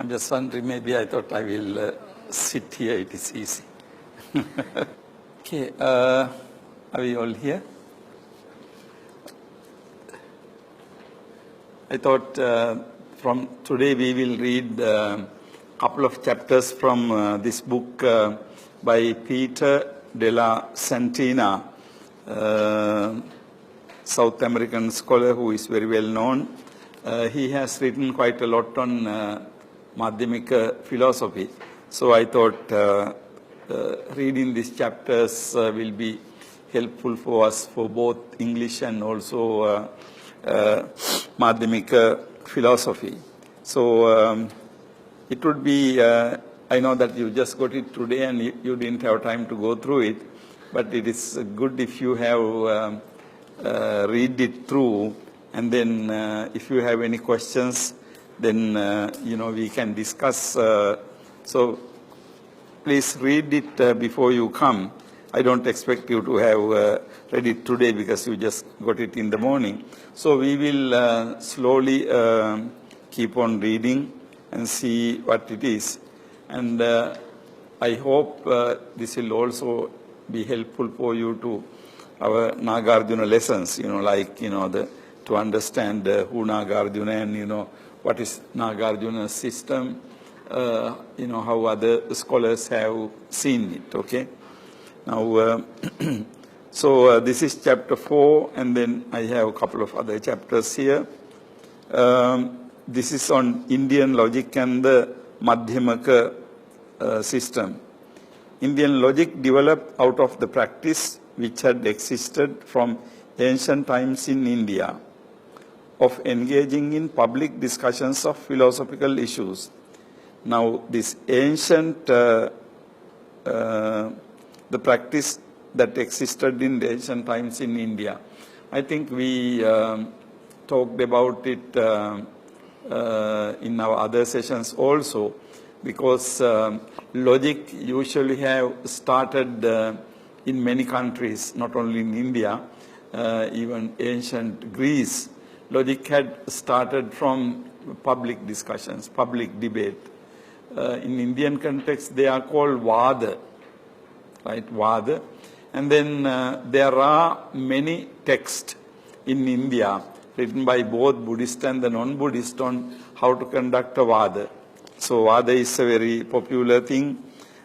I'm just wondering, maybe I thought I will sit here, it is easy. Okay, are we all here? I thought from today we will read a couple of chapters from this book by Peter della Santina, South American scholar who is very well known. He has written quite a lot on Madhyamika philosophy. So I thought reading these chapters will be helpful for us for both English and also Madhyamika philosophy. So it would be, I know that you just got it today and you didn't have time to go through it, but it is good if you have read it through, and then if you have any questions, then we can discuss. So please read it before you come. I don't expect you to have read it today because you just got it in the morning. So we will slowly keep on reading and see what it is. And I hope this will also be helpful for you to our Nagarjuna lessons, to understand who Nagarjuna and, what is Nagarjuna's system, how other scholars have seen it, okay? Now, so this is chapter 4, and then I have a couple of other chapters here. This is on Indian logic and the Madhyamaka system. Indian logic developed out of the practice which had existed from ancient times in India of engaging in public discussions of philosophical issues. Now, this ancient, the practice that existed in the ancient times in India, I think we talked about it in our other sessions also, because logic usually have started in many countries, not only in India, even ancient Greece. Logic had started from public discussions, public debate. In Indian context, they are called Vada, right? Vada. And then there are many texts in India written by both Buddhist and the non-Buddhist on how to conduct a Vada. So Vada is a very popular thing.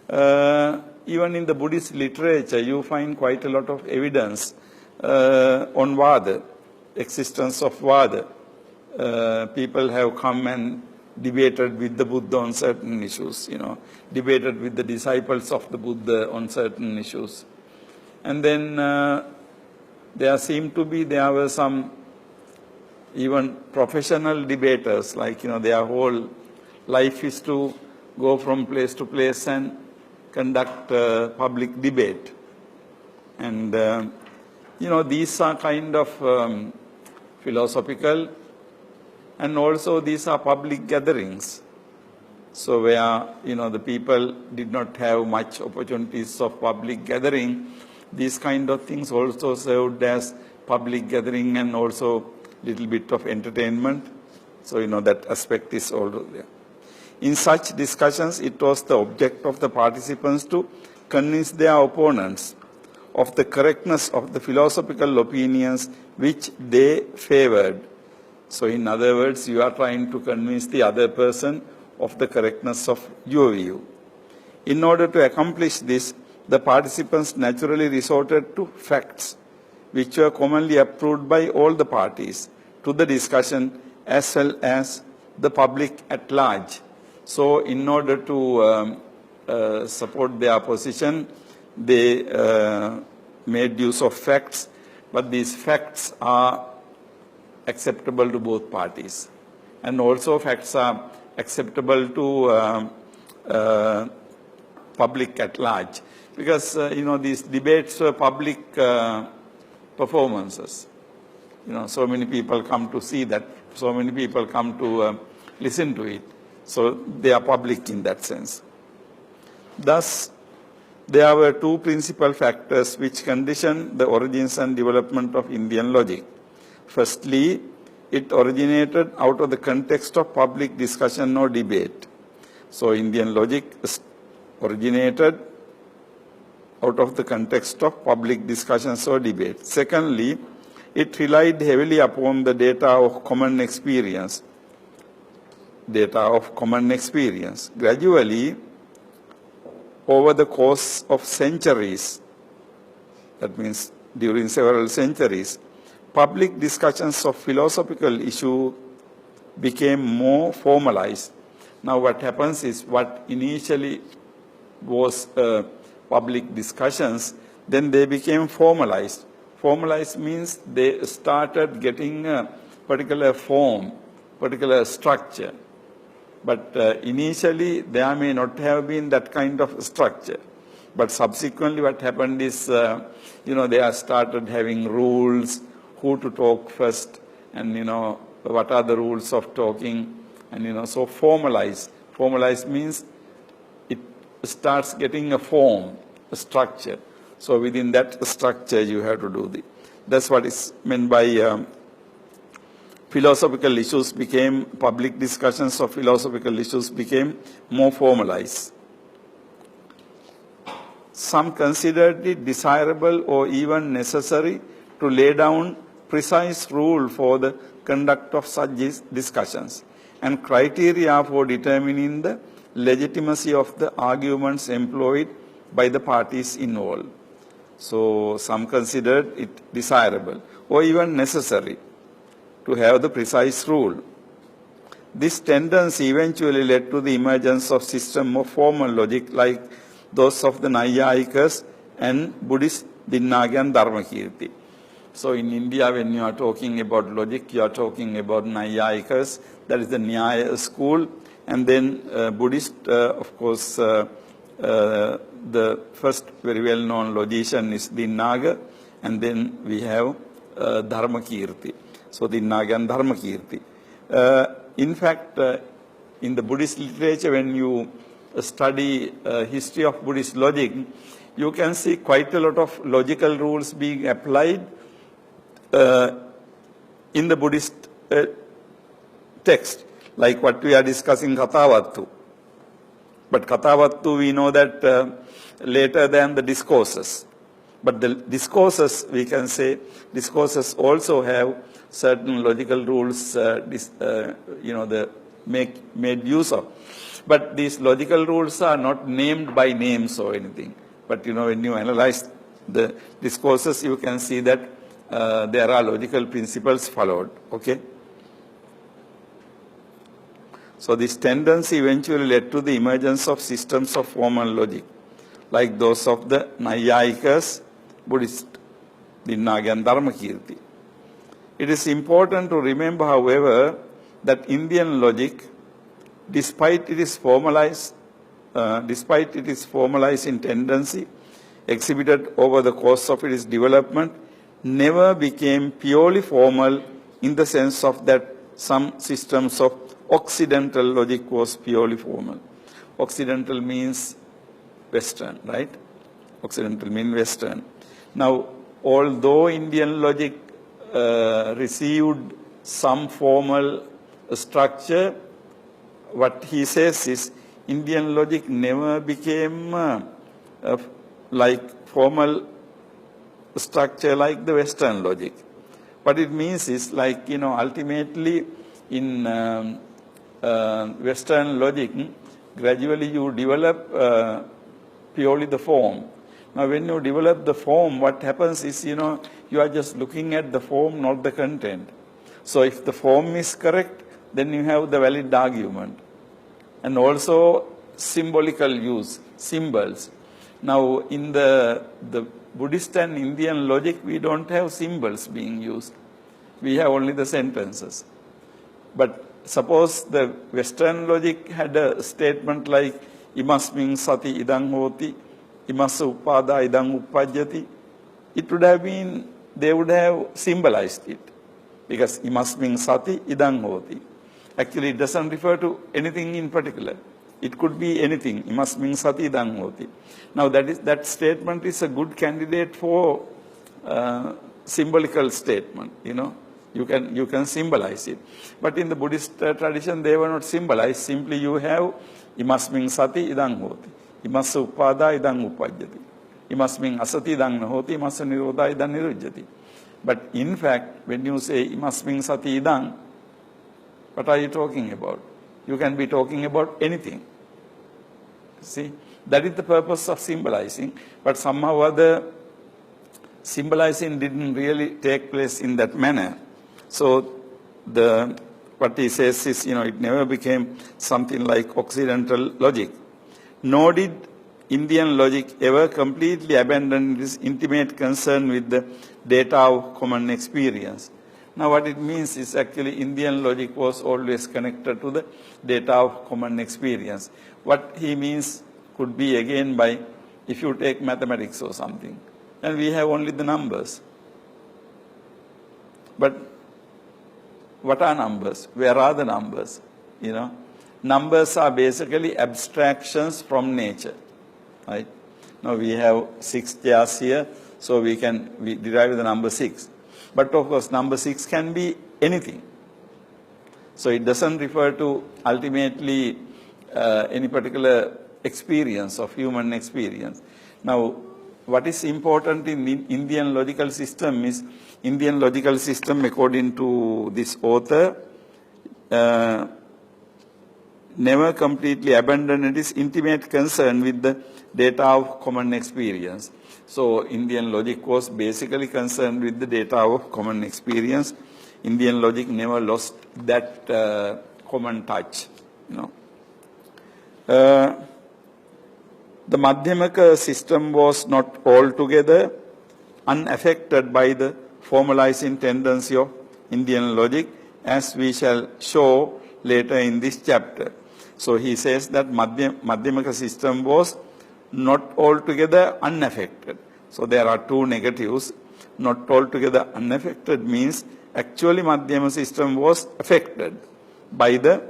Even in the Buddhist literature, you find quite a lot of evidence on Vada, existence of Vada. People have come and debated with the Buddha on certain issues, debated with the disciples of the Buddha on certain issues. And then there were some even professional debaters, like, their whole life is to go from place to place and conduct public debate. And, these are kind of philosophical, and also these are public gatherings. So where, the people did not have much opportunities of public gathering, these kind of things also served as public gathering and also little bit of entertainment. So, that aspect is also there. In such discussions, it was the object of the participants to convince their opponents of the correctness of the philosophical opinions which they favored. So, in other words, you are trying to convince the other person of the correctness of your view. In order to accomplish this, the participants naturally resorted to facts, which were commonly approved by all the parties to the discussion as well as the public at large. So, in order to support their position, they made use of facts, but these facts are acceptable to both parties. And also facts are acceptable to public at large. Because, these debates were public performances. So many people come to see that, so many people come to listen to it. So they are public in that sense. Thus, there were two principal factors which condition the origins and development of Indian logic. Firstly, it originated out of the context of public discussion or debate. So Indian logic originated out of the context of public discussions or debate. Secondly, it relied heavily upon the data of common experience. Gradually, over the course of centuries, that means during several centuries, public discussions of philosophical issue became more formalized. Now what happens is what initially was public discussions, then they became formalized. Formalized means they started getting a particular form, particular structure. But initially there may not have been that kind of structure. But subsequently what happened is, they have started having rules, who to talk first, and what are the rules of talking, and so formalized. Formalized means it starts getting a form, a structure. So within that structure you have to do that's what is meant by philosophical issues became, public discussions of philosophical issues became more formalized. Some considered it desirable or even necessary to lay down precise rule for the conduct of such discussions and criteria for determining the legitimacy of the arguments employed by the parties involved. So some considered it desirable or even necessary to have the precise rule. This tendency eventually led to the emergence of system of formal logic like those of the Naiyayikas and Buddhist Dinnage and Dharmakirti. So in India, when you are talking about logic, you are talking about Naiyayikas, that is the Nyaya school, and then Buddhist, of course, the first very well-known logician is Dinnage, and then we have Dharmakirti. So Dinnage and Dharmakirti. In fact, in the Buddhist literature, when you study history of Buddhist logic, you can see quite a lot of logical rules being applied in the Buddhist text, like what we are discussing Kathavattu. But Kathavattu, we know that later than the discourses. But the discourses, we can say, discourses also have certain logical rules, made use of. But these logical rules are not named by names or anything. But when you analyze the discourses, you can see that there are logical principles followed. Okay. So this tendency eventually led to the emergence of systems of formal logic, like those of the Naiyayikas, Buddhist, Dinnage and Dharmakirti. It is important to remember, however, that Indian logic, despite it is formalized in tendency, exhibited over the course of its development, never became purely formal in the sense of that some systems of Occidental logic was purely formal. Occidental means Western, right? Occidental means Western. Now, although Indian logic received some formal structure, what he says is Indian logic never became like formal structure like the Western logic. What it means is like, ultimately in Western logic, gradually you develop purely the form. Now when you develop the form, what happens is, you are just looking at the form, not the content. So if the form is correct, then you have the valid argument. And also symbolical use, symbols. Now in the Buddhist and Indian logic, we don't have symbols being used. We have only the sentences. But suppose the Western logic had a statement like imasmin sati idang hoti, imassa upada idang uppajjati, it would have been, they would have symbolized it. Because imasmin sati idang hoti. Actually, it doesn't refer to anything in particular. It could be anything. Imasmin sati idang hoti. Now that statement is a good candidate for symbolical statement, You can symbolize it. But in the Buddhist tradition, they were not symbolized. Simply you have Imasmin sati idang hoti. Imassa upada idang upajjati. Imasmin asati idang nahoti. Imassa nirodha idang nirujjati. But in fact, when you say imasmin sati idang, what are you talking about? You can be talking about anything. See, that is the purpose of symbolizing. But somehow or other, symbolizing didn't really take place in that manner. So what he says is, it never became something like Occidental logic. Nor did Indian logic ever completely abandon its intimate concern with the data of common experience. Now what it means is actually Indian logic was always connected to the data of common experience. What he means could be again by, if you take mathematics or something, and we have only the numbers. But what are numbers? Where are the numbers? Numbers are basically abstractions from nature. Right? Now we have 6 chairs here, so we derive the number 6. But of course, number 6 can be anything. So it doesn't refer to ultimately any particular experience of human experience. Now, what is important in the Indian logical system is, Indian logical system, according to this author, never completely abandoned its intimate concern with the data of common experience. So Indian logic was basically concerned with the data of common experience. Indian logic never lost that common touch. The Madhyamaka system was not altogether unaffected by the formalizing tendency of Indian logic, as we shall show later in this chapter. So he says that Madhyamaka system was not altogether unaffected. So there are two negatives. Not altogether unaffected means actually Madhyama system was affected by the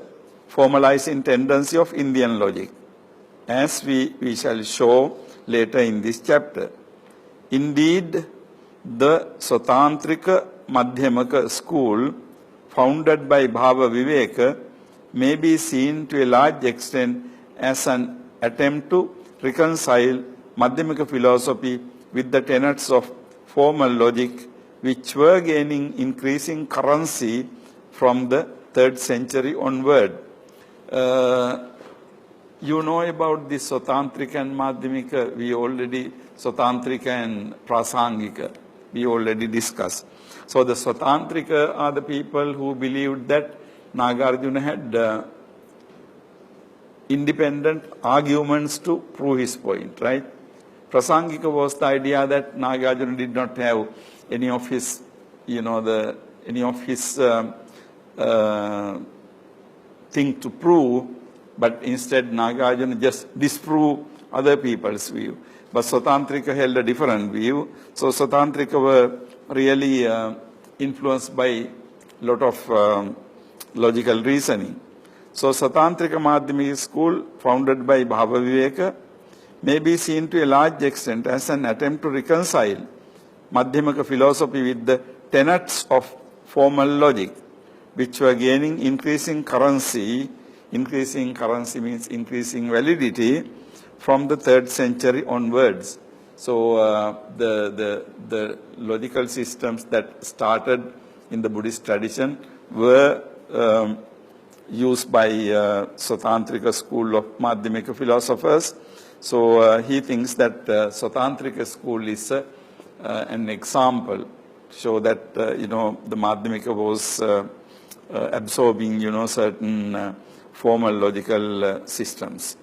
formalizing tendency of Indian logic, as we shall show later in this chapter. Indeed, the Swatantrika Madhyamaka school, founded by Bhava Viveka, may be seen to a large extent as an attempt to reconcile Madhyamaka philosophy with the tenets of formal logic, which were gaining increasing currency from the 3rd century onward. You know about the Swatantrika and Madhyamika, Swatantrika and Prasangika, we already discussed. So the Swatantrika are the people who believed that Nagarjuna had independent arguments to prove his point, right? Prasangika was the idea that Nagarjuna did not have any of his, thing to prove, but instead Nagarjuna just disproved other people's view. But Swatantrika held a different view. So Swatantrika were really influenced by a lot of logical reasoning. So Swatantrika Madhyamika school, founded by Bhava Viveka, may be seen to a large extent as an attempt to reconcile Madhyamaka philosophy with the tenets of formal logic, which were gaining increasing currency. Increasing currency means increasing validity from the 3rd century onwards. So the logical systems that started in the Buddhist tradition were used by Swatantrika school of Madhyamika philosophers. So he thinks that Swatantrika school is an example, show that the Madhyamika was absorbing certain formal logical systems.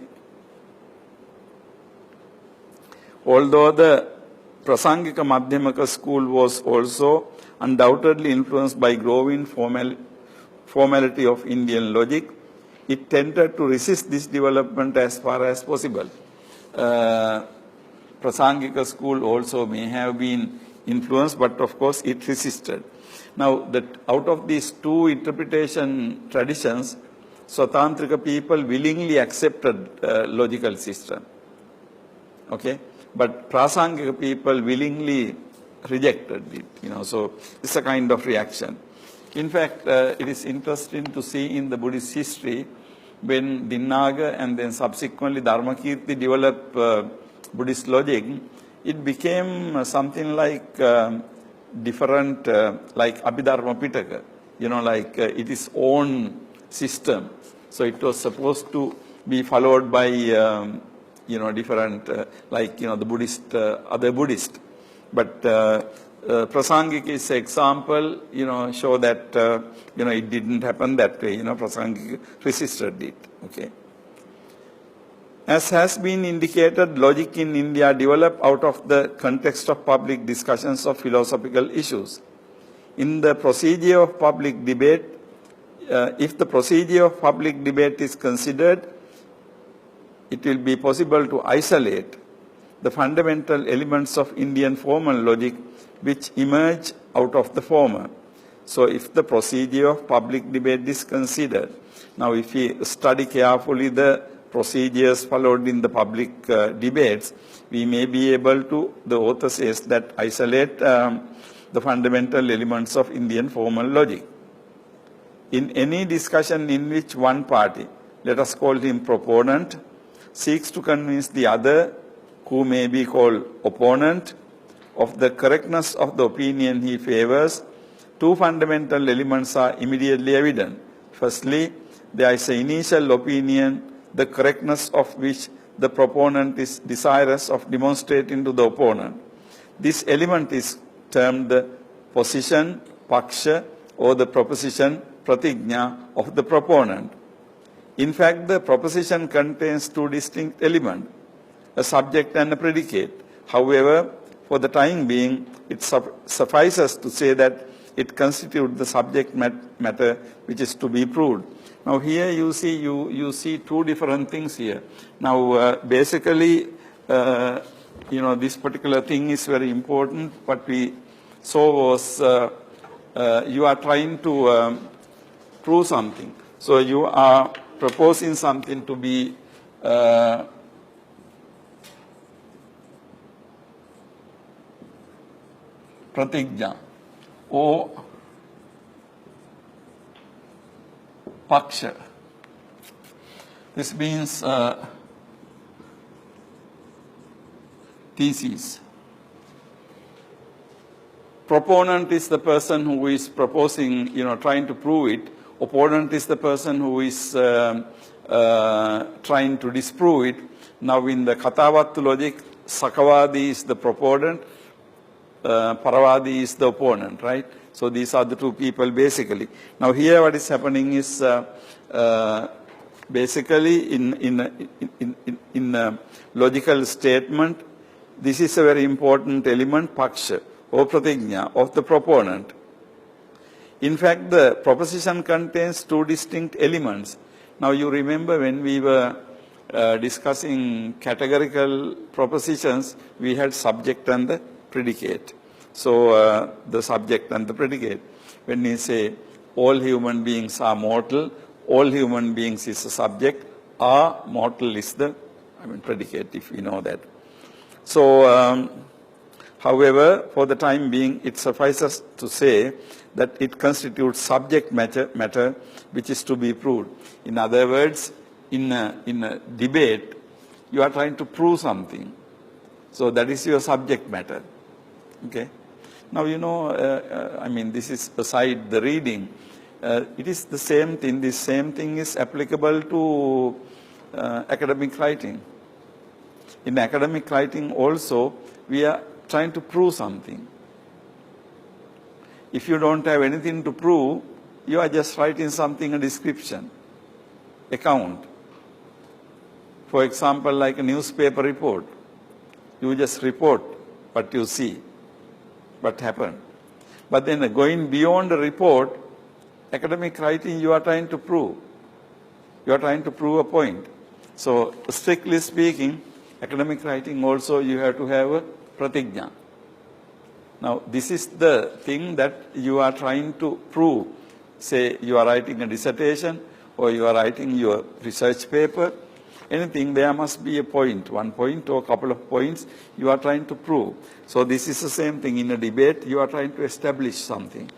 Although the Prasangika Madhyamaka school was also undoubtedly influenced by growing formality of Indian logic, it tended to resist this development as far as possible. Prasangika school also may have been influenced, but of course it resisted. Now, out of these two interpretation traditions, Swatantrika people willingly accepted logical system. Okay? But Prasangika people willingly rejected it. So it's a kind of reaction. In fact, it is interesting to see in the Buddhist history when Dinnaga and then subsequently Dharmakirti developed Buddhist logic, it became something like different, like Abhidharma Pitaka, like it is own system. So it was supposed to be followed by, different, like, the Buddhist, other Buddhist. But Prasangika's example, show that, it didn't happen that way. Prasangika resisted it. Okay. As has been indicated, logic in India developed out of the context of public discussions of philosophical issues. In the procedure of public debate, if the procedure of public debate is considered, it will be possible to isolate the fundamental elements of Indian formal logic which emerge out of the former. So if the procedure of public debate is considered, now if we study carefully the procedures followed in the public debates, we may be able to, the author says, that isolate the fundamental elements of Indian formal logic. In any discussion in which one party, let us call him proponent, seeks to convince the other, who may be called opponent, of the correctness of the opinion he favors, two fundamental elements are immediately evident. Firstly, there is an initial opinion, the correctness of which the proponent is desirous of demonstrating to the opponent. This element is termed the position, paksha, or the proposition, pratigna, of the proponent. In fact, the proposition contains two distinct elements, a subject and a predicate. However, for the time being, it suffices to say that it constitutes the subject matter which is to be proved. Now here you see two different things here. Now basically, this particular thing is very important. What we saw was you are trying to prove something. So you are proposing something to be pratigna or paksha. This means thesis. Proponent is the person who is proposing, trying to prove it. Opponent is the person who is trying to disprove it. Now in the Kathavattu logic, Sakavadi is the proponent, Paravadi is the opponent, right? So these are the two people basically. Now here what is happening is basically in a logical statement, this is a very important element, paksha or pratigna of the proponent. In fact, the proposition contains two distinct elements. Now you remember when we were discussing categorical propositions, we had subject and the predicate. So the subject and the predicate. When we say all human beings are mortal, all human beings is the subject, are mortal is the predicate, if we know that. So however, for the time being, it suffices to say that it constitutes subject matter which is to be proved. In other words, in a debate, you are trying to prove something. So that is your subject matter. Okay. Now, this is aside the reading. It is the same thing. This same thing is applicable to academic writing. In academic writing also, we are trying to prove something. If you don't have anything to prove, you are just writing something, a description, account. For example, like a newspaper report. You just report what you see, what happened. But then going beyond the report, academic writing, you are trying to prove. You are trying to prove a point. So strictly speaking, academic writing also you have to have a pratigna. Now this is the thing that you are trying to prove. Say you are writing a dissertation or you are writing your research paper. Anything, there must be a point, one point or a couple of points you are trying to prove. So this is the same thing. In a debate, you are trying to establish something.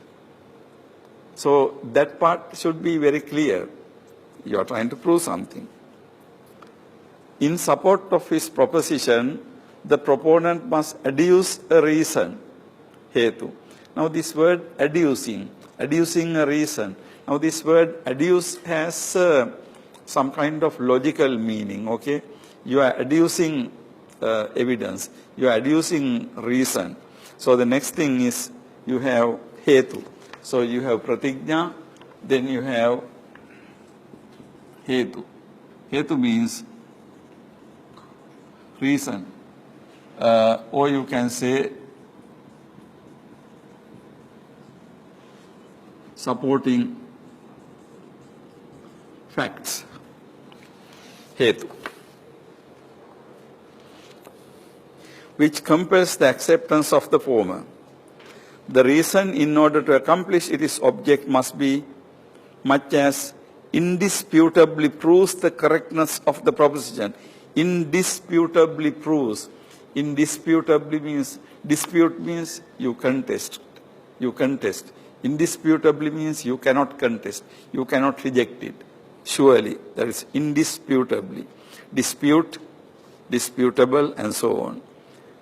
So that part should be very clear. You are trying to prove something. In support of his proposition, the proponent must adduce a reason, hetu. Now this word adducing a reason. Now this word adduce has some kind of logical meaning, okay? You are adducing evidence, you are adducing reason. So the next thing is you have hetu. So you have pratigna, then you have hetu. Hetu means reason, or you can say supporting facts, hetu, which compels the acceptance of the former. The reason, in order to accomplish its object, must be much as indisputably proves the correctness of the proposition. Indisputably proves. Indisputably means, dispute means you contest. You contest. Indisputably means you cannot contest. You cannot reject it. Surely. That is indisputably. Dispute, disputable, and so on.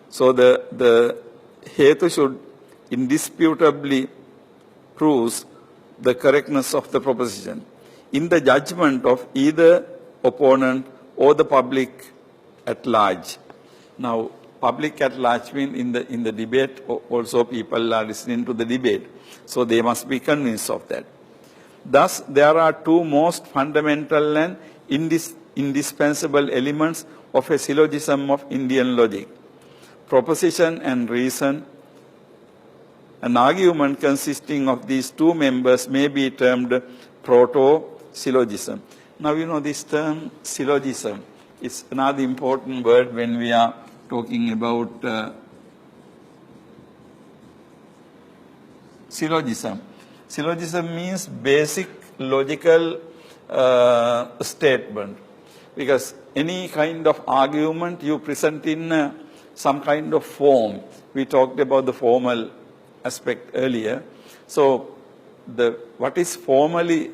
So the hetu should indisputably proves the correctness of the proposition in the judgment of either opponent or the public at large. Now, public at large means in the debate also people are listening to the debate, so they must be convinced of that. Thus, there are two most fundamental and indispensable elements of a syllogism of Indian logic: proposition and reason. An argument consisting of these two members may be termed proto-syllogism. Now, you know this term syllogism is another important word when we are talking about syllogism. Syllogism means basic logical statement, because any kind of argument you present in some kind of form. We talked about the formal aspect earlier. So what is formally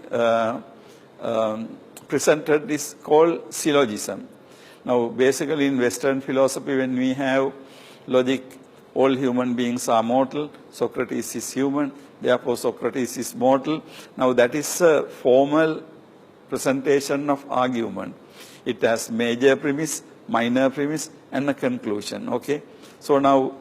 presented is called syllogism. Now, basically in Western philosophy, when we have logic, all human beings are mortal, Socrates is human, therefore Socrates is mortal. Now, that is a formal presentation of argument. It has major premise, minor premise, and a conclusion, okay? So now,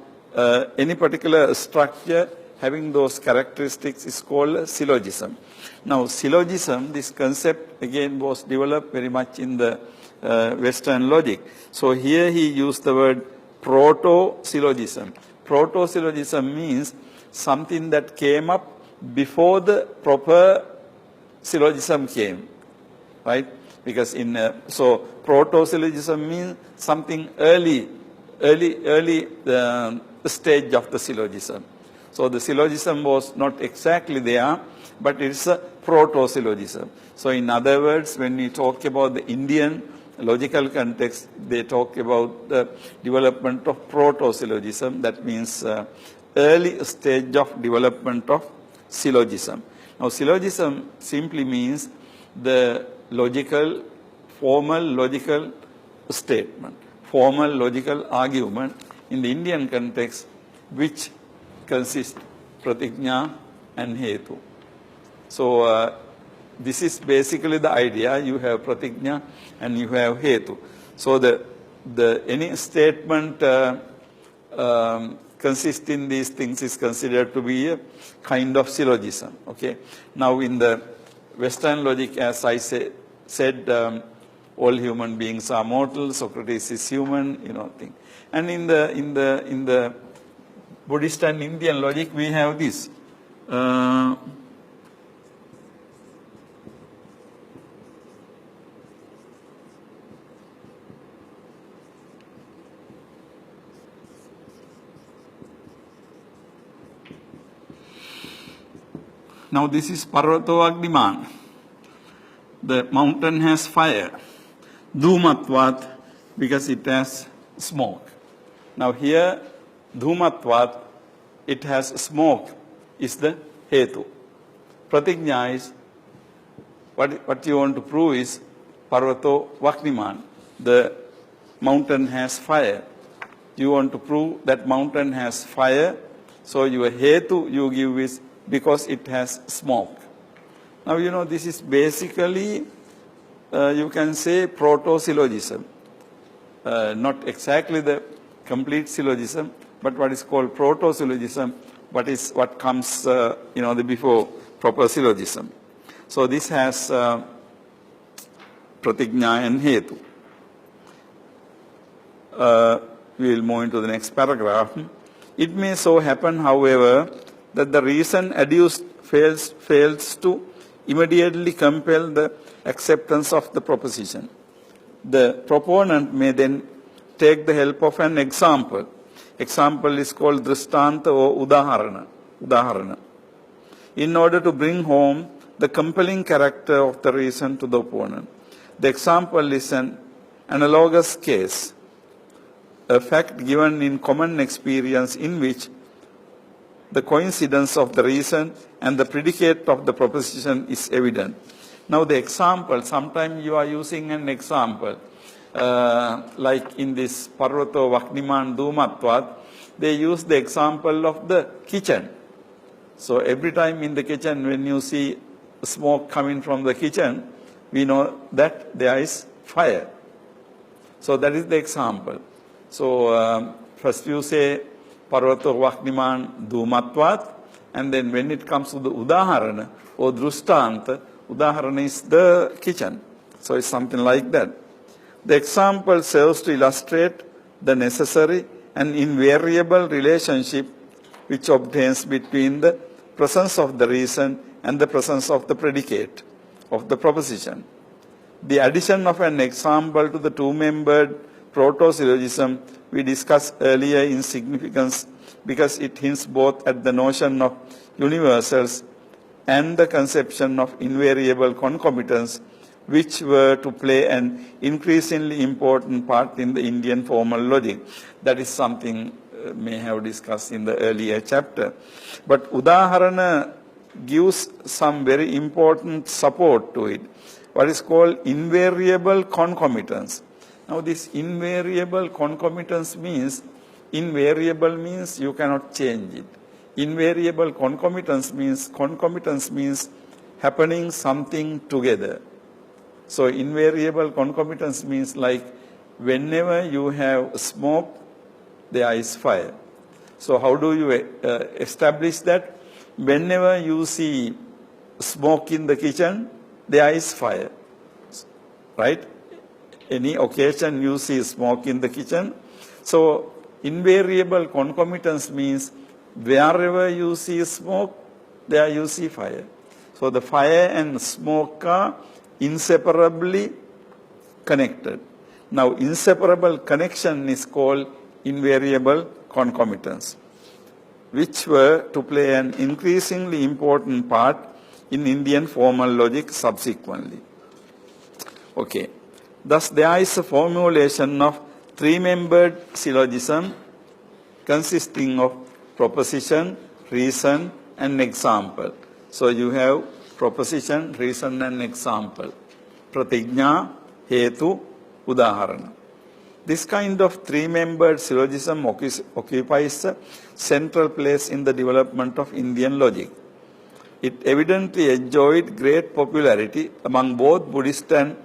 any particular structure having those characteristics is called a syllogism. Now, syllogism, this concept again was developed very much in the Western logic. So here he used the word proto-syllogism. Proto-syllogism means something that came up before the proper syllogism came, right? Because so proto-syllogism means something early stage of the syllogism. So the syllogism was not exactly there, but it's a proto-syllogism. So in other words, when we talk about the Indian logical context, they talk about the development of proto-syllogism. That means early stage of development of syllogism. Now, syllogism simply means the logical, formal logical statement, formal logical argument in the Indian context, which consists pratigna and hetu. So this is basically the idea. You have pratigna and you have hetu. So any statement consist in these things is considered to be a kind of syllogism. Okay. Now in the Western logic, as I said, all human beings are mortal. Socrates is human, thing. And in the Buddhist and Indian logic, we have this. Now this is Parvato Agniman. The mountain has fire. Dhumatvat, because it has smoke. Now here, Dhumatvat, it has smoke, is the hetu. Pratigna is what you want to prove is Parvato Vakniman. The mountain has fire. You want to prove that mountain has fire, so your hetu you give is because it has smoke. Now, this is basically, you can say, proto-syllogism. Not exactly the complete syllogism, but what is called proto-syllogism, what comes, the before proper syllogism. So this has pratigna and hetu. We will move into the next paragraph. It may so happen, however, that the reason adduced fails to immediately compel the acceptance of the proposition. The proponent may then take the help of an example. Example is called drishtanta or udaharana, in order to bring home the compelling character of the reason to the opponent. The example is an analogous case, a fact given in common experience in which the coincidence of the reason and the predicate of the proposition is evident. Now the example, sometimes you are using an example, like in this Parvato Vakniman Dhumatvat, they use the example of the kitchen. So every time in the kitchen, when you see smoke coming from the kitchen, we know that there is fire. So that is the example. So first you say Parvato Vakniman Dhumatvat, and then when it comes to the Udaharana or Drushtanta, Udaharana is the kitchen. So it's something like that. The example serves to illustrate the necessary and invariable relationship which obtains between the presence of the reason and the presence of the predicate of the proposition. The addition of an example to the two-membered proto-syllogism we discussed earlier in significance because it hints both at the notion of universals and the conception of invariable concomitants, which were to play an increasingly important part in the Indian formal logic. That is something may have discussed in the earlier chapter. But Udaharana gives some very important support to it, what is called invariable concomitance. Now this invariable concomitance means, invariable means you cannot change it. Invariable concomitance means happening something together. So invariable concomitance means like whenever you have smoke, there is fire. So how do you establish that? Whenever you see smoke in the kitchen, there is fire, right? Any occasion you see smoke in the kitchen. So invariable concomitance means wherever you see smoke, there you see fire. So the fire and smoke are inseparably connected. Now inseparable connection is called invariable concomitance, which were to play an increasingly important part in Indian formal logic subsequently. Okay. Thus there is a formulation of three-membered syllogism consisting of proposition, reason, and example. So you have proposition, reason, and example. Pratigna, hetu, udaharana. This kind of three-membered syllogism occupies a central place in the development of Indian logic. It evidently enjoyed great popularity among both Buddhist and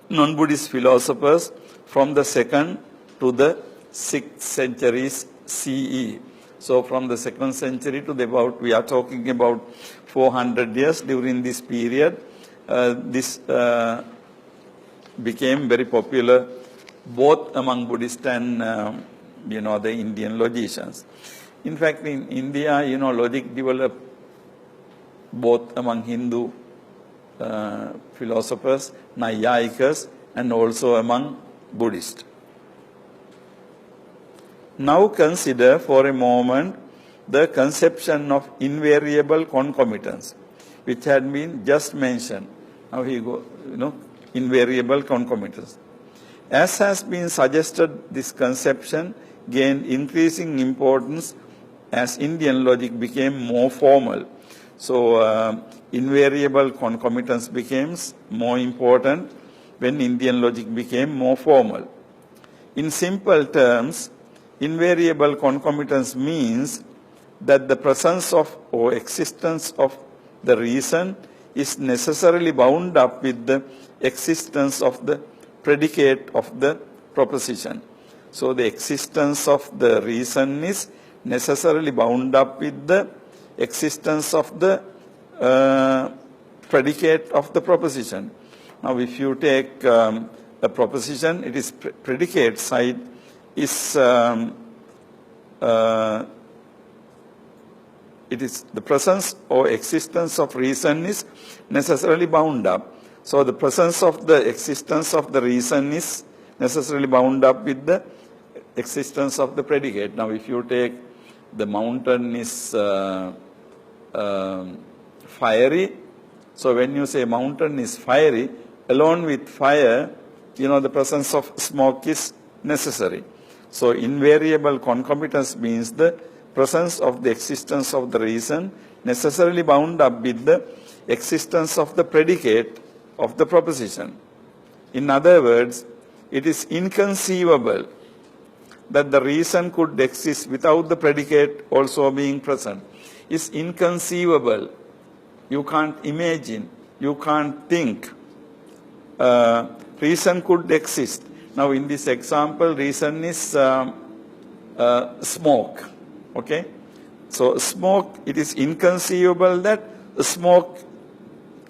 non-Buddhist philosophers from the 2nd to the 6th centuries CE. So from the 2nd century to we are talking about 400 years. During this period, this became very popular both among Buddhist and, the Indian logicians. In fact, in India, logic developed both among Hindu philosophers, Naiyayikas, and also among Buddhists. Now consider for a moment the conception of invariable concomitance, which had been just mentioned. Now he go, invariable concomitance. As has been suggested, this conception gained increasing importance as Indian logic became more formal. So invariable concomitance became more important when Indian logic became more formal. In simple terms, invariable concomitance means that the presence of or existence of the reason is necessarily bound up with the existence of the predicate of the proposition. So the existence of the reason is necessarily bound up with the existence of the predicate of the proposition. Now if you take a proposition, it is predicate side is it is the presence or existence of reason is necessarily bound up. So the presence of the existence of the reason is necessarily bound up with the existence of the predicate. Now if you take the mountain is fiery, so when you say mountain is fiery, along with fire, the presence of smoke is necessary. So invariable concomitance means the presence of the existence of the reason necessarily bound up with the existence of the predicate of the proposition. In other words, it is inconceivable that the reason could exist without the predicate also being present. It's inconceivable. You can't imagine. You can't think. Reason could exist. Now in this example, reason is smoke. Okay? So smoke, it is inconceivable that smoke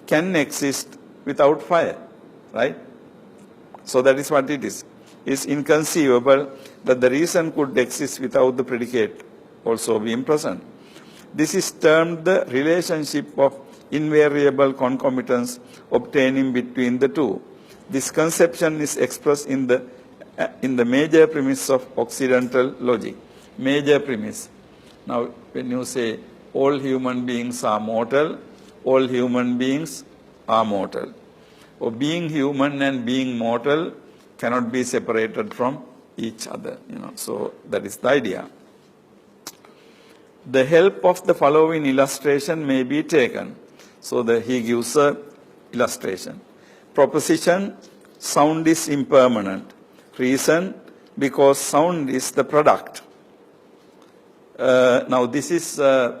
can exist without fire. Right? So that is what it is. It's inconceivable that the reason could exist without the predicate also being present. This is termed the relationship of invariable concomitance obtaining between the two. This conception is expressed in the major premise of Occidental logic. Major premise. Now, when you say all human beings are mortal, all human beings are mortal. Or being human and being mortal cannot be separated from each other. So that is the idea. The help of the following illustration may be taken. So he gives a illustration. Proposition, sound is impermanent. Reason, because sound is the product. Now this is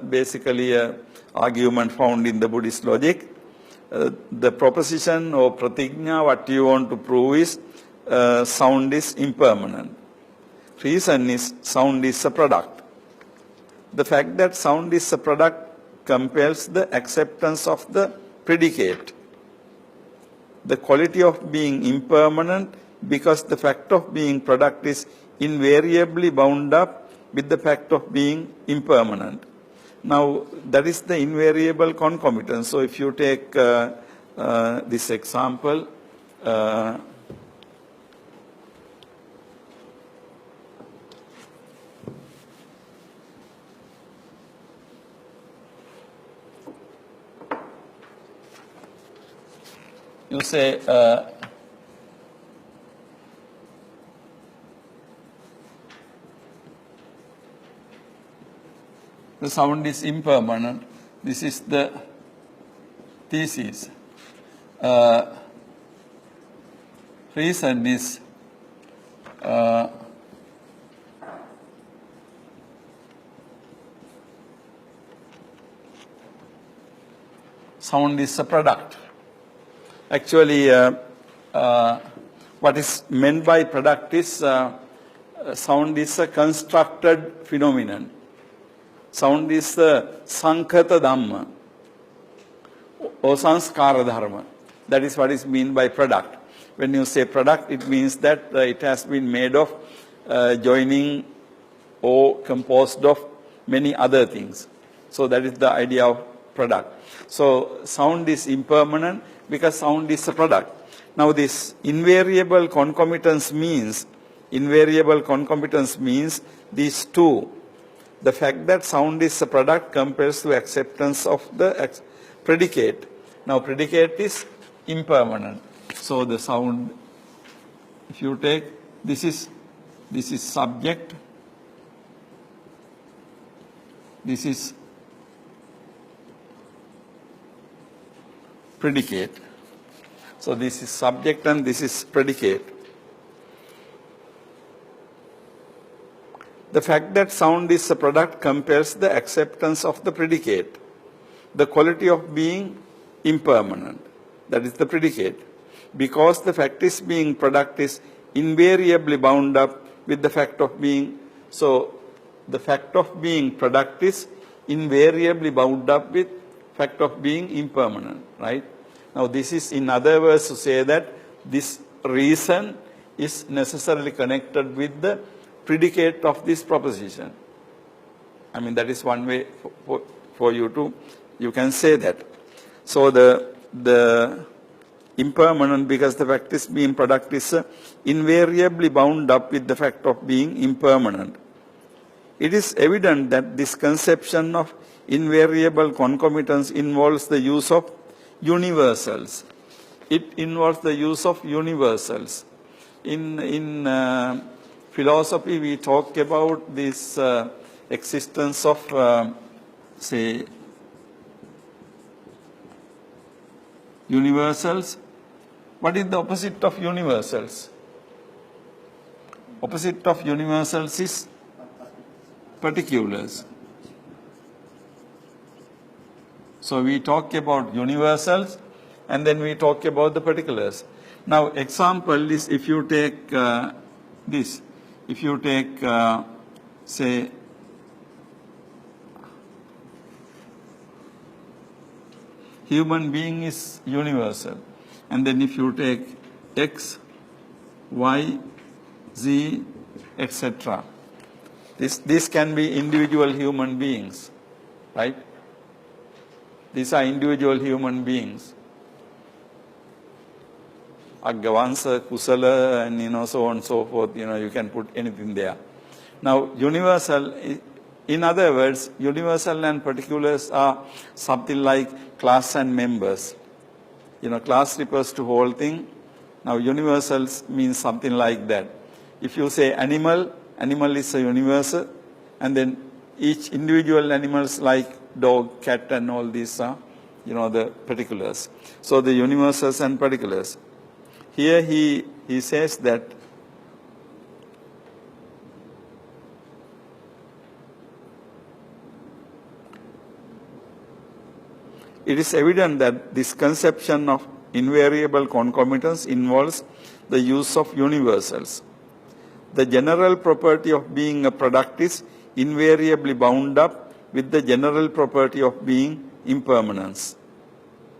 basically an argument found in the Buddhist logic. The proposition or pratigna, what you want to prove is sound is impermanent. Reason is sound is a product. The fact that sound is a product compels the acceptance of the predicate. The quality of being impermanent because the fact of being product is invariably bound up with the fact of being impermanent. Now that is the invariable concomitance. So if you take this example, you say the sound is impermanent. This is the thesis. Reason is sound is a product. Actually, what is meant by product is sound is a constructed phenomenon. Sound is the sankhata dhamma or sanskara dharma. That is what is meant by product. When you say product, it means that it has been made of joining or composed of many other things. So that is the idea of product. So sound is impermanent because sound is a product. Now this invariable concomitance means these two. The fact that sound is a product compels to acceptance of the predicate. Now predicate is impermanent. So the sound, if you take, this is subject, this is predicate. So this is subject and this is predicate. The fact that sound is a product compels the acceptance of the predicate, the quality of being impermanent. That is the predicate. Because the fact is being product is invariably bound up with the fact of being. So the fact of being product is invariably bound up with fact of being impermanent, right? Now this is in other words to say that this reason is necessarily connected with the predicate of this proposition. I mean, that is one way for you can say that. So the impermanent, because the fact is being product is invariably bound up with the fact of being impermanent. It is evident that this conception of invariable concomitance involves the use of universals. It involves the use of universals. In philosophy, we talk about this existence of, say, universals. What is the opposite of universals? Opposite of universals is particulars. So we talk about universals and then we talk about the particulars. Now example is if you take this, if you take say human being is universal, and then if you take X, Y, Z, etc. This can be individual human beings, right? These are individual human beings. Aggavansa, Kusala, and so on and so forth. You can put anything there. Now, universal, in other words, universal and particulars are something like class and members. Class refers to whole thing. Now, universals means something like that. If you say animal, animal is a universal, and then each individual animals like dog, cat, and all these are, the particulars. So the universals and particulars. Here he says that it is evident that this conception of invariable concomitance involves the use of universals. The general property of being a product is invariably bound up with the general property of being impermanence.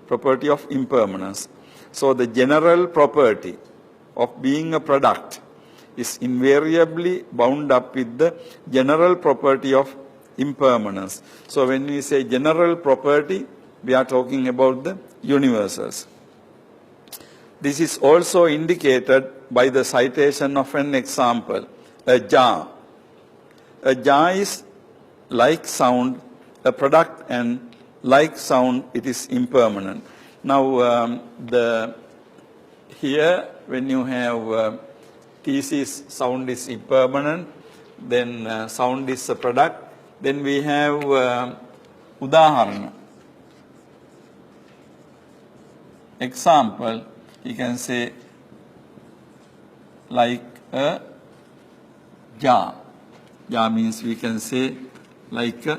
Property of impermanence. So the general property of being a product is invariably bound up with the general property of impermanence. So when we say general property, we are talking about the universals. This is also indicated by the citation of an example, a jar. A jar is like sound, a product, and like sound, it is impermanent. Now, here when you have thesis, sound is impermanent, then sound is a product, then we have udaharana. Example, you can say like a jar. Jar means we can say like a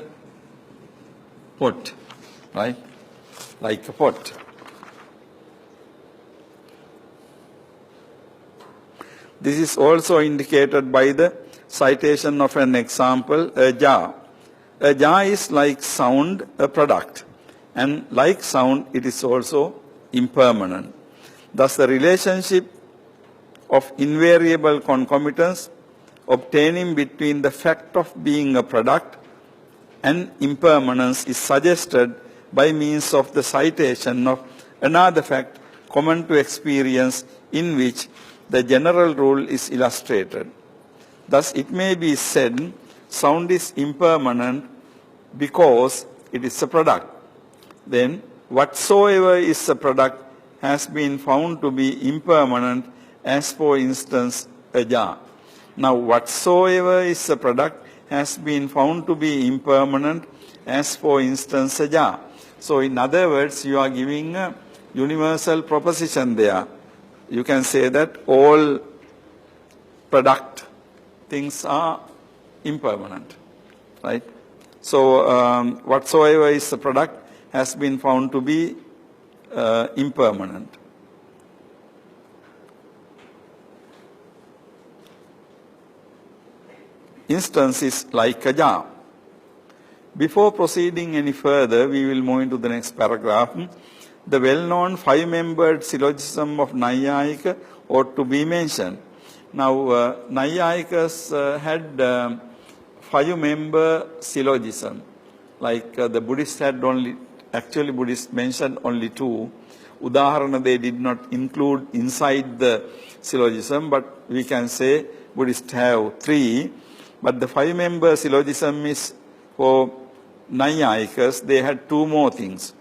pot, right? Like a pot. This is also indicated by the citation of an example, a jar. A jar is like sound, a product, and like sound, it is also impermanent. Thus, the relationship of invariable concomitance obtaining between the fact of being a product and impermanence is suggested by means of the citation of another fact common to experience in which the general rule is illustrated. Thus, it may be said sound is impermanent because it is a product. Then, whatsoever is a product has been found to be impermanent, as for instance, a jar. Now, whatsoever is a product has been found to be impermanent, as for instance, a jar. So, in other words, you are giving a universal proposition there. You can say that all product things are impermanent, right? So whatsoever is the product has been found to be impermanent. Instance is like a jar. Before proceeding any further, we will move into the next paragraph. The well-known five-membered syllogism of Naiyayika ought to be mentioned. Now, Naiyayikas had five-member syllogism. Like the Buddhists had only, actually Buddhists mentioned only two. Udaharana they did not include inside the syllogism, but we can say Buddhists have three. But the five-member syllogism is for Naiyayikas. They had two more things.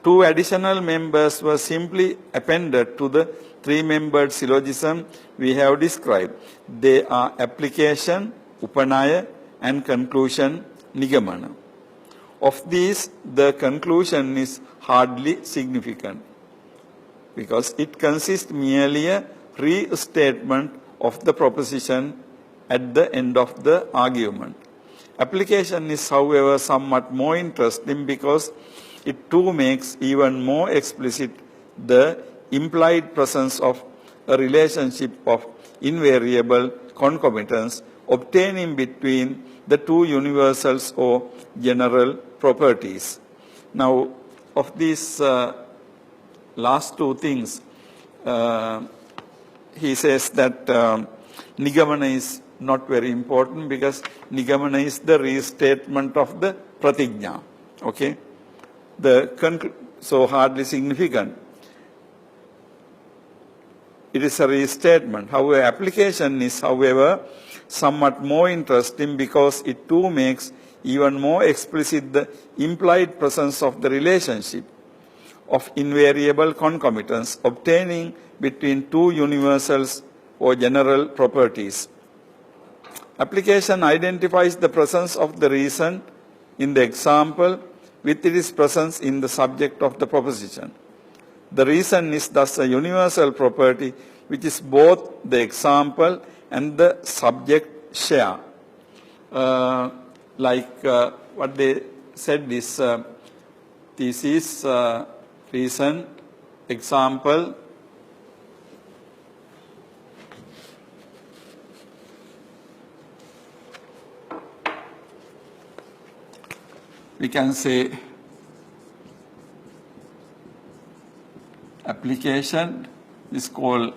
Two additional members were simply appended to the three-membered syllogism we have described. They are application, upanaya, and conclusion, nigamana. Of these, the conclusion is hardly significant because it consists merely a restatement of the proposition at the end of the argument. Application is, however, somewhat more interesting because it too makes even more explicit the implied presence of a relationship of invariable concomitance obtaining between the two universals or general properties. Now, of these last two things, he says that nigamana is not very important because nigamana is the restatement of the pratigna. Okay? So hardly significant. It is a restatement. However, application is, however, somewhat more interesting because it too makes even more explicit the implied presence of the relationship of invariable concomitance obtaining between two universals or general properties. Application identifies the presence of the reason in the example with its presence in the subject of the proposition. The reason is thus a universal property which is both the example and the subject share. What they said is this is reason, example, we can say application is called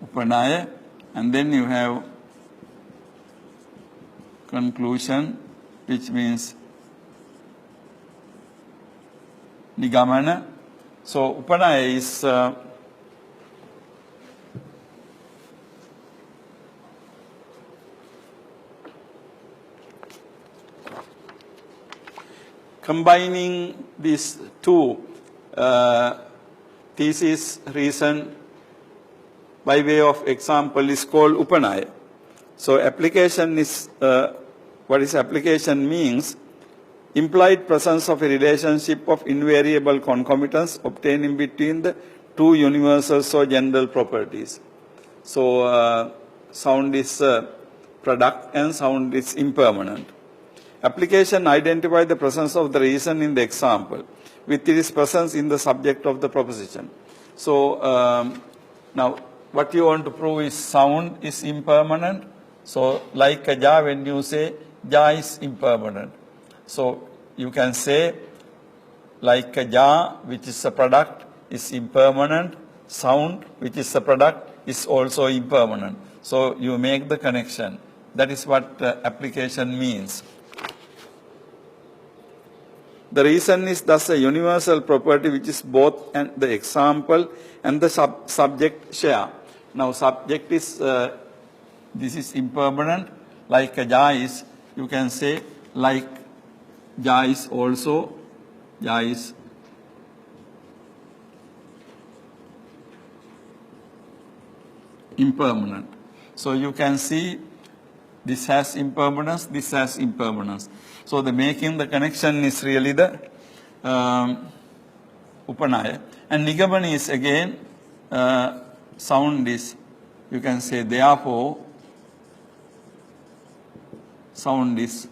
upanaya, and then you have conclusion, which means nigamana. So upanaya is combining these two thesis, reason, by way of example is called upanaya. So application is, what is application means? Implied presence of a relationship of invariable concomitance obtaining between the two universals or general properties. So sound is product and sound is impermanent. Application identifies the presence of the reason in the example with its presence in the subject of the proposition. So now what you want to prove is sound is impermanent. So like a ja, when you say ja is impermanent. So you can say like a ja, which is a product, is impermanent. Sound, which is a product, is also impermanent. So you make the connection. That is what application means. The reason is thus a universal property which is both the example and the subject share. Now subject is, this is impermanent, like a ja is, you can say like ja is also, ja is impermanent. So you can see this has impermanence, this has impermanence. So the making the connection is really the Upanaya. And Nigamana is again, sound is, you can say therefore, sound is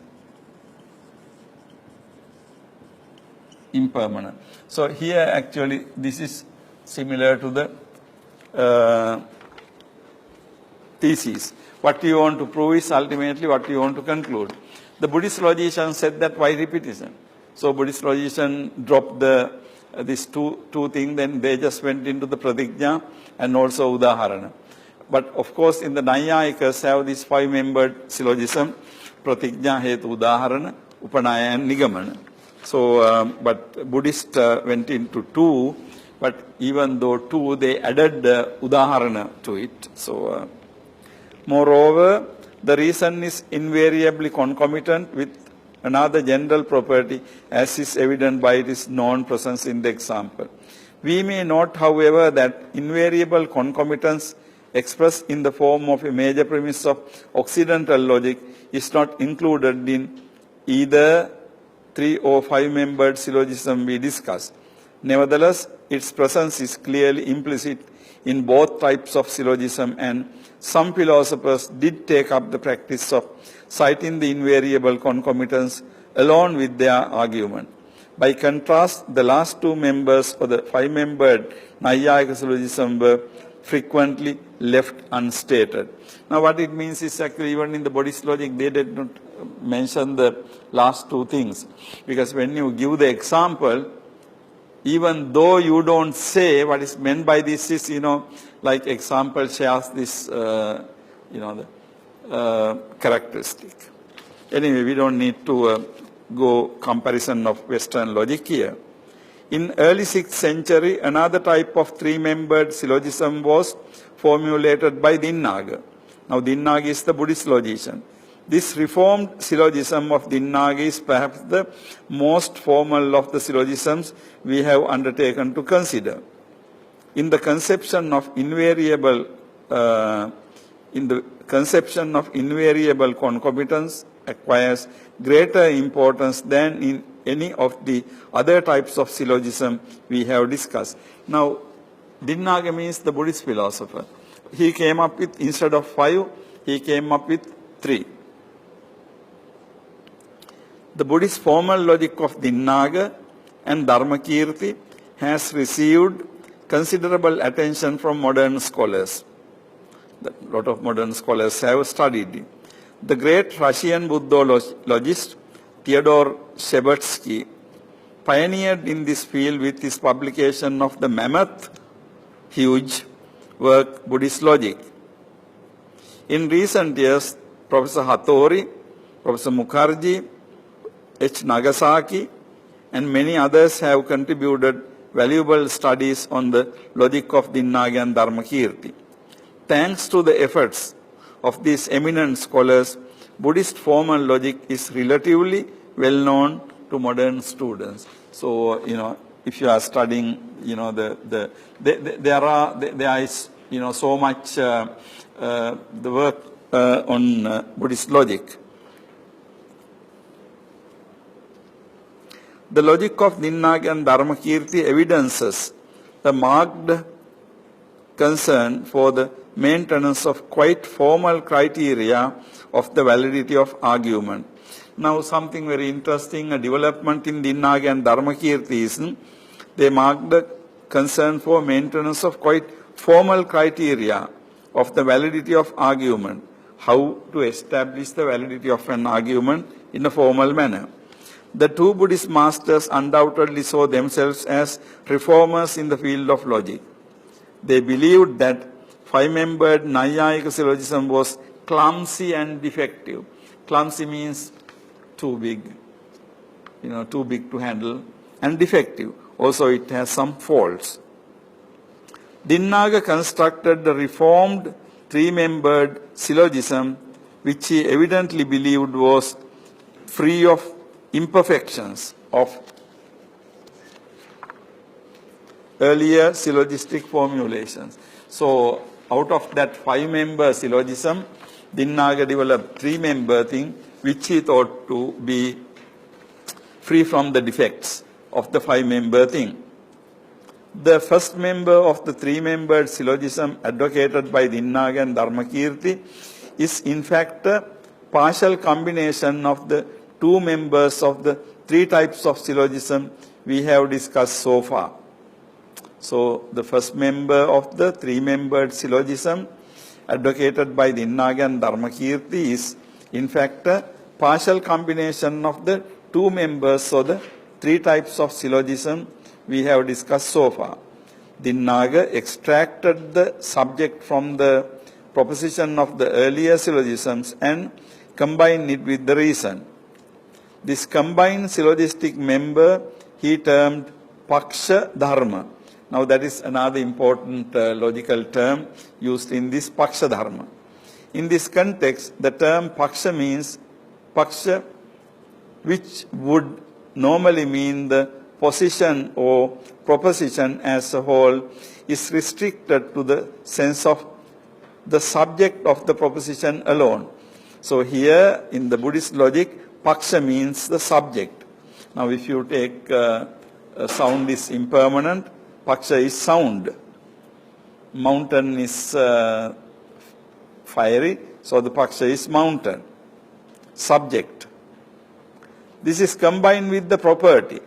impermanent. So here actually this is similar to the thesis. What you want to prove is ultimately what you want to conclude. The Buddhist logician said that why repetition? So Buddhist logician dropped these two things, then they just went into the pratigna and also udaharana. But of course in the Naiyayikas have this 5-membered syllogism, pratigna, hetu, udaharana, upanaya and nigamana. So, but Buddhist went into 2, but even though 2, they added udaharana to it. So, moreover, the reason is invariably concomitant with another general property, as is evident by its non-presence in the example. We may note, however, that invariable concomitance expressed in the form of a major premise of Occidental logic is not included in either 3 or 5-membered syllogism we discussed. Nevertheless, its presence is clearly implicit in both types of syllogism, and some philosophers did take up the practice of citing the invariable concomitance along with their argument. By contrast, the last 2 members of the 5-membered Naiyayica syllogism were frequently left unstated. Now what it means is actually even in the Buddhist logic they did not mention the last 2 things, because when you give the example, even though you don't say what is meant by this is, like example shares this, the characteristic. Anyway, we don't need to go comparison of Western logic here. In early 6th century, another type of 3-membered syllogism was formulated by Dinnaga. Now, Dinnaga is the Buddhist logician. This reformed syllogism of Dinnaga is perhaps the most formal of the syllogisms we have undertaken to consider. In the conception of invariable concomitance acquires greater importance than in any of the other types of syllogism we have discussed. Now, Dinnaga means the Buddhist philosopher. He came up with, instead of 5, he came up with 3. The Buddhist formal logic of Dinnaga and Dharmakirti has received considerable attention from modern scholars. A lot of modern scholars have studied it. The great Russian Buddhologist Theodore Shcherbatsky pioneered in this field with his publication of the mammoth, huge work Buddhist Logic. In recent years, Professor Hattori, Professor Mukherjee, H. Nagasaki, and many others have contributed valuable studies on the logic of Dinnaga and Dharmakirti. Thanks to the efforts of these eminent scholars, Buddhist formal logic is relatively well known to modern students. So, if you are studying, there is, so much the work on Buddhist logic. The logic of Dinnaga and Dharmakirti evidences a marked concern for the maintenance of quite formal criteria of the validity of argument. Now, something very interesting, a development in Dinnaga and Dharmakirti is they marked the concern for maintenance of quite formal criteria of the validity of argument, how to establish the validity of an argument in a formal manner. The 2 Buddhist masters undoubtedly saw themselves as reformers in the field of logic. They believed that 5-membered Naiyayica syllogism was clumsy and defective. Clumsy means too big, too big to handle, and defective. Also, it has some faults. Dinnaga constructed the reformed 3-membered syllogism, which he evidently believed was free of imperfections of earlier syllogistic formulations. So, out of that 5-member syllogism, Dinnaga developed three-member thing, which he thought to be free from the defects of the five-member thing. The first member of the three-membered syllogism advocated by Dinnaga and Dharmakirti is in fact a partial combination of the two members of the three types of syllogism we have discussed so far. So the first member of the three-membered syllogism advocated by Dinnaga and Dharmakirti is in fact a partial combination of the two members of the three types of syllogism we have discussed so far. Dinnaga extracted the subject from the proposition of the earlier syllogisms and combined it with the reason. This combined syllogistic member he termed Paksha Dharma. Now that is another important logical term used in this Paksha Dharma. In this context, the term Paksha means Paksha, which would normally mean the position or proposition as a whole, is restricted to the sense of the subject of the proposition alone. So here in the Buddhist logic, Paksha means the subject. Now if you take sound is impermanent, Paksha is sound. Mountain is fiery, so the Paksha is mountain. Subject. This is combined with the property,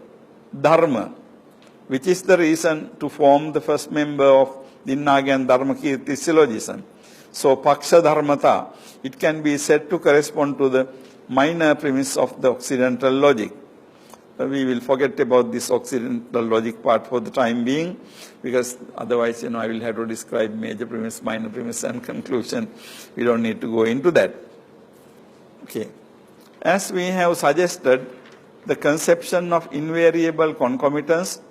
Dharma, which is the reason to form the first member of Dinnaga and Dharmakirti syllogism. So Paksha Dharmata, it can be said to correspond to the minor premise of the Occidental logic. We will forget about this Occidental logic part for the time being, because otherwise, I will have to describe major premise, minor premise, and conclusion. We don't need to go into that. Okay. As we have suggested, the conception of invariable concomitance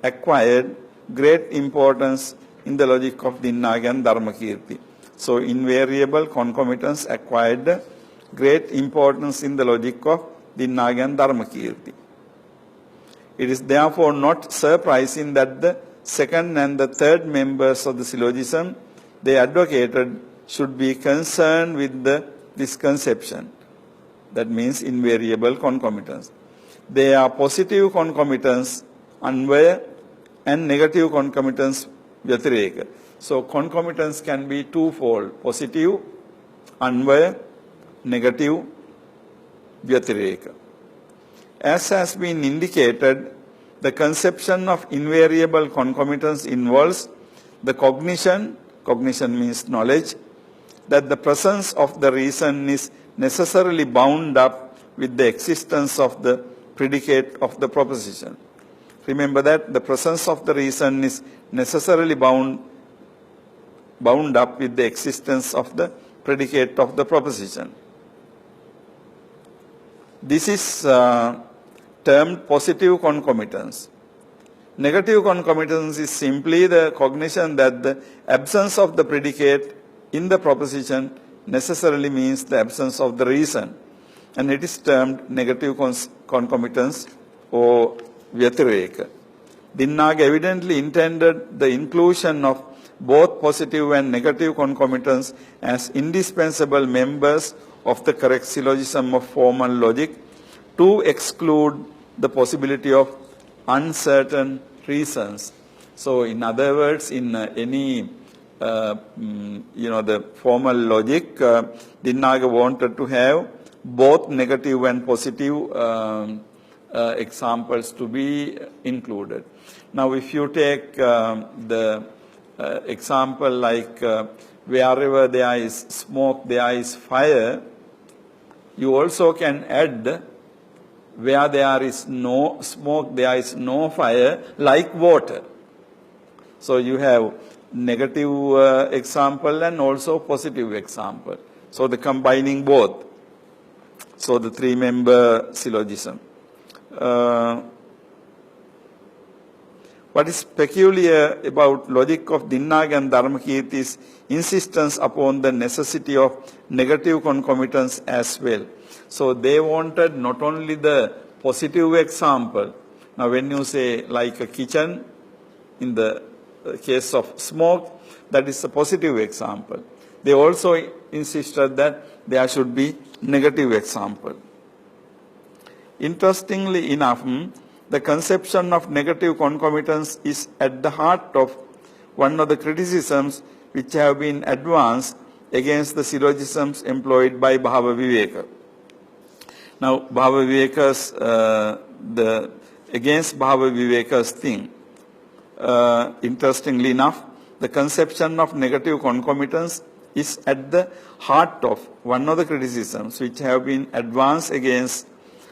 acquired great importance in the logic of Dinnaga and Dharmakirti. So invariable concomitance acquired great importance in the logic of Dinnaga and Dharmakirti. It is therefore not surprising that the second and the third members of the syllogism they advocated should be concerned with this conception. That means invariable concomitance. They are positive concomitance, Anvaya, and negative concomitance, Vyatireka. So concomitance can be twofold, positive, Anvaya, negative, Vyatireka. As has been indicated, the conception of invariable concomitance involves the cognition means knowledge, that the presence of the reason is necessarily bound up with the existence of the predicate of the proposition. Remember that the presence of the reason is necessarily bound up with the existence of the predicate of the proposition. This is termed positive concomitance. Negative concomitance is simply the cognition that the absence of the predicate in the proposition necessarily means the absence of the reason, and it is termed negative concomitance or Vyatireka. Dinnaga evidently intended the inclusion of both positive and negative concomitance as indispensable members of the correct syllogism of formal logic to exclude the possibility of uncertain reasons. So in other words, in any the formal logic, Dinnaga wanted to have both negative and positive examples to be included. Now if you take the example like wherever there is smoke, there is fire, you also can add where there is no smoke, there is no fire, like water. So you have negative example and also positive example. So the combining both. So the three-member syllogism. What is peculiar about logic of Dinnaga and Dharmakirti's insistence upon the necessity of negative concomitance as well. So they wanted not only the positive example. Now when you say like a kitchen, in the case of smoke, that is a positive example. they also insisted that there should be negative example. Interestingly enough, the conception of negative concomitance is at the heart of one of the criticisms which have been advanced against the syllogisms employed by Bhava Viveka. Now, Bhava Viveka's, against Bhava Viveka's thing, interestingly enough, the conception of negative concomitance is at the heart of one of the criticisms which have been advanced against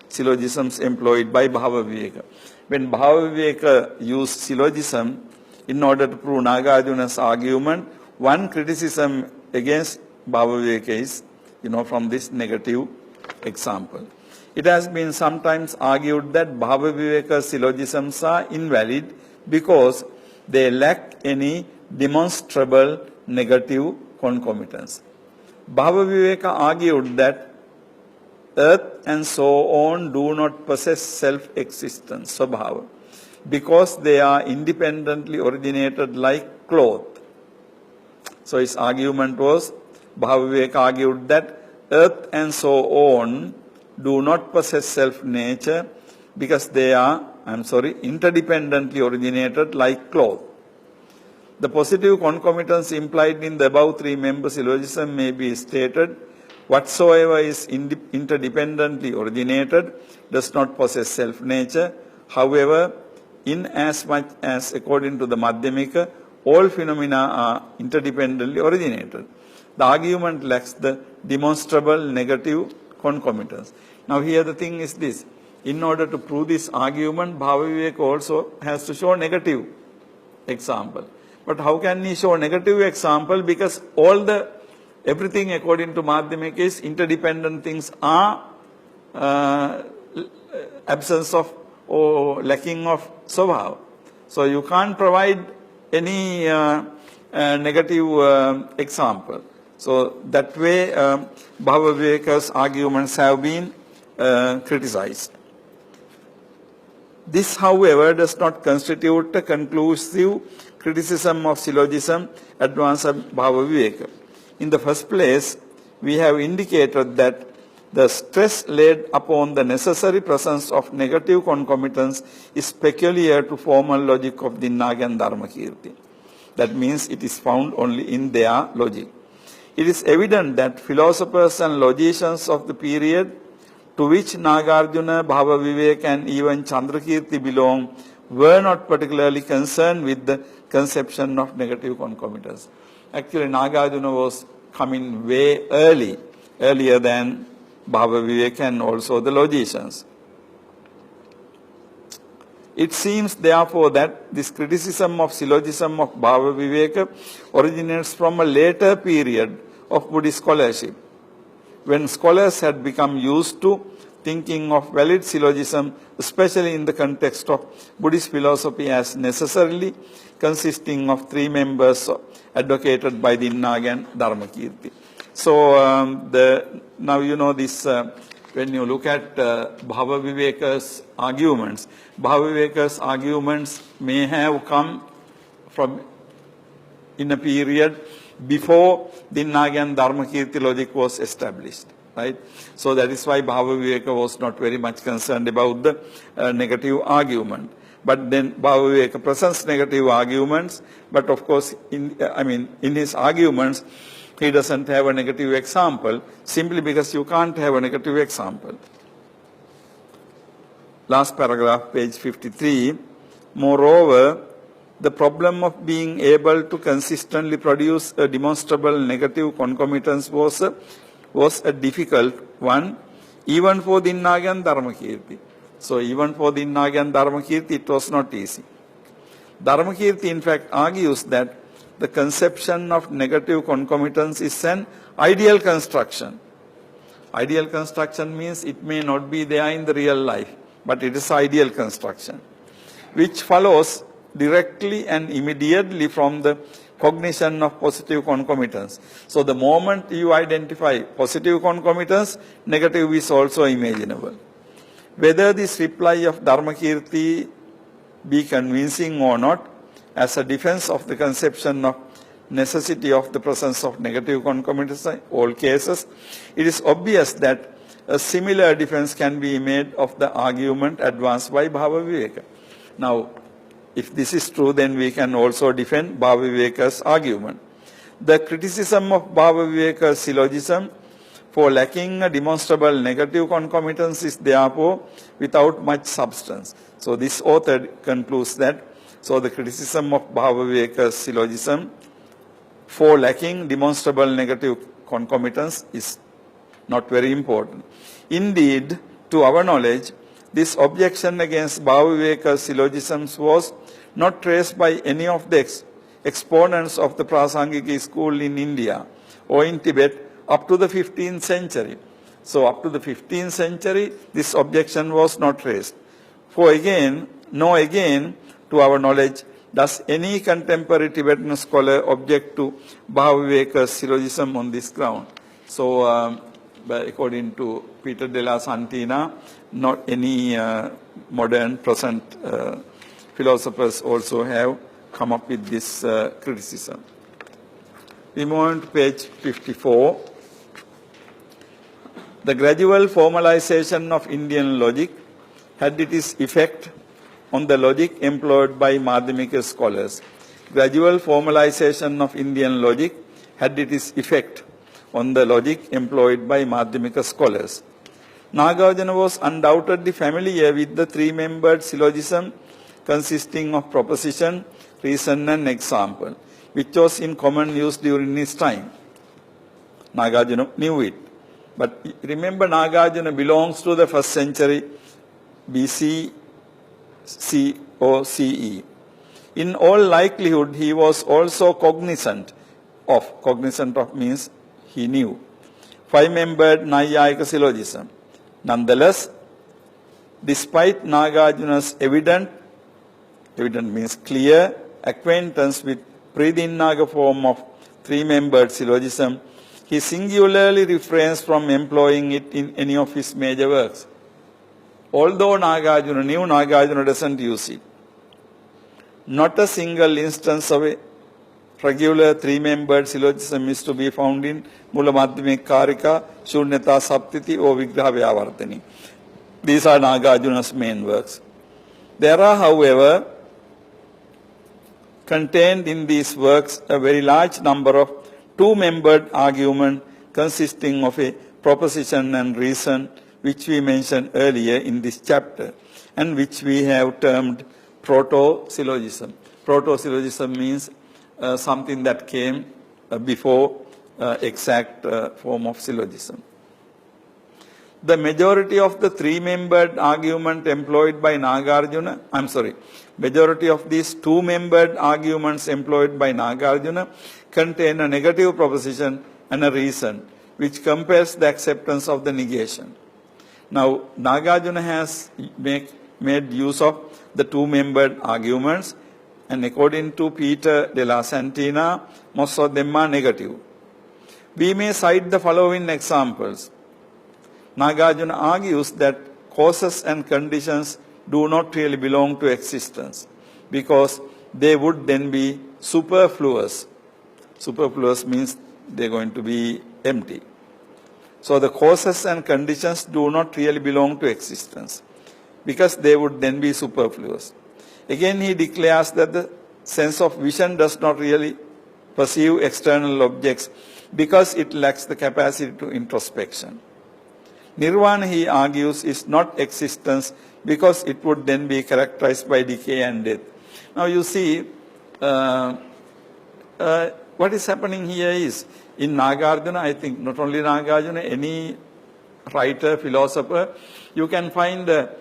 syllogisms employed by Bhava Viveka. When Bhava Viveka used syllogism in order to prove Nagarjuna's argument, one criticism against Bhava Viveka is, from this negative example. It has been sometimes argued that Bhava Viveka's syllogisms are invalid because they lack any demonstrable negative concomitance. Bhava Viveka argued that earth and so on do not possess self-existence, svabhava, because they are independently originated like cloth. So his argument was, Bhava Viveka argued that earth and so on do not possess self-nature because they are, interdependently originated like cloth. The positive concomitance implied in the above three-member syllogism may be stated: whatsoever is interdependently originated does not possess self-nature. However, inasmuch as, according to the Madhyamika, all phenomena are interdependently originated, the argument lacks the demonstrable negative concomitance. Now here the thing is this: in order to prove this argument, Bhava Viveka also has to show negative example. But how can he show negative example? Because everything according to Madhyamika is interdependent things are absence of or lacking of svabhava. So you can't provide any negative example. So that way Bhava Viveka's arguments have been criticized. This, however, does not constitute a conclusive criticism of syllogism advanced by Bhava Viveka. In the first place, we have indicated that the stress laid upon the necessary presence of negative concomitance is peculiar to formal logic of Dinnagi and Dharmakirti. That means it is found only in their logic. It is evident that philosophers and logicians of the period to which Nagarjuna, Bhava Viveka and even Chandrakirti belong were not particularly concerned with the conception of negative concomitance. Actually, Nagarjuna was coming way earlier than Bhava Viveka and also the logicians. It seems, therefore, that this criticism of syllogism of Bhava Viveka originates from a later period of Buddhist scholarship, when scholars had become used to thinking of valid syllogism, especially in the context of Buddhist philosophy, as necessarily consisting of three members advocated by Dinnagi and Dharmakirti. So now this, when you look at Bhava Viveka's arguments may have come from in a period before Dinnagi and Dharmakirti logic was established. Right? So that is why Bhava Viveka was not very much concerned about the negative argument. But then Bhava Viveka presents negative arguments, but of course in his arguments he doesn't have a negative example, simply because you can't have a negative example. Last paragraph, page 53. Moreover, the problem of being able to consistently produce a demonstrable negative concomitance was a difficult one, even for Dinnagi and Dharmakirti. So even for Dinnagi and Dharmakirti, it was not easy. Dharmakirti, in fact, argues that the conception of negative concomitance is an ideal construction. Ideal construction means it may not be there in the real life, but it is ideal construction, which follows directly and immediately from the cognition of positive concomitance. So the moment you identify positive concomitance, negative is also imaginable. Whether this reply of Dharmakirti be convincing or not, as a defense of the conception of necessity of the presence of negative concomitants in all cases, it is obvious that a similar defense can be made of the argument advanced by Bhava Viveka. Now, if this is true, then we can also defend Bhava Viveka's argument. The criticism of Bhava Viveka's syllogism for lacking a demonstrable negative concomitance is therefore without much substance. So this author concludes that, so the criticism of Bhava Viveka's syllogism for lacking demonstrable negative concomitance is not very important. Indeed, to our knowledge, this objection against Bhava Viveka's syllogisms was not traced by any of the exponents of the Prasangika school in India or in Tibet up to the 15th century. So up to the 15th century, this objection was not raised. For again, to our knowledge, does any contemporary Tibetan scholar object to Bhava Viveka's syllogism on this ground? So according to Peter Della Santina, not any modern present philosophers also have come up with this criticism. We move on to page 54. The gradual formalization of Indian logic had its effect on the logic employed by Madhyamika scholars. Gradual formalization of Indian logic had its effect on the logic employed by Madhyamika scholars. Nagarjuna was undoubtedly familiar with the three-membered syllogism consisting of proposition, reason and example, which was in common use during his time. Nagarjuna knew it. But remember, Nagarjuna belongs to the 1st century BC CE. In all likelihood, he was also cognizant of means he knew, 5-membered Nayayika syllogism. Nonetheless, despite Nagarjuna's evident means clear acquaintance with Pridinnaga form of 3-membered syllogism, he singularly refrains from employing it in any of his major works. Although Nagarjuna knew, Nagarjuna doesn't use it. Not a single instance of a regular 3-membered syllogism is to be found in Mula Madhyamika Karika, Shunyata Saptiti or Vigraha Vyavartani. These are Nagarjuna's main works. There are, however, contained in these works a very large number of 2-membered argument consisting of a proposition and reason, which we mentioned earlier in this chapter, and which we have termed proto-syllogism. Proto-syllogism means something that came before exact form of syllogism. The majority of the 3-membered argument employed by Nagarjuna, majority of these 2-membered arguments employed by Nagarjuna contain a negative proposition and a reason, which compels the acceptance of the negation. Now, Nagarjuna has made use of the 2-membered arguments, and according to Peter Della Santina, most of them are negative. We may cite the following examples. Nagarjuna argues that causes and conditions do not really belong to existence because they would then be superfluous. Superfluous means they are going to be empty. So the causes and conditions do not really belong to existence because they would then be superfluous. Again, he declares that the sense of vision does not really perceive external objects because it lacks the capacity to introspection. Nirvana, he argues, is not existence because it would then be characterized by decay and death. Now you see, what is happening here is, in Nagarjuna, I think not only Nagarjuna, any writer, philosopher, you can find a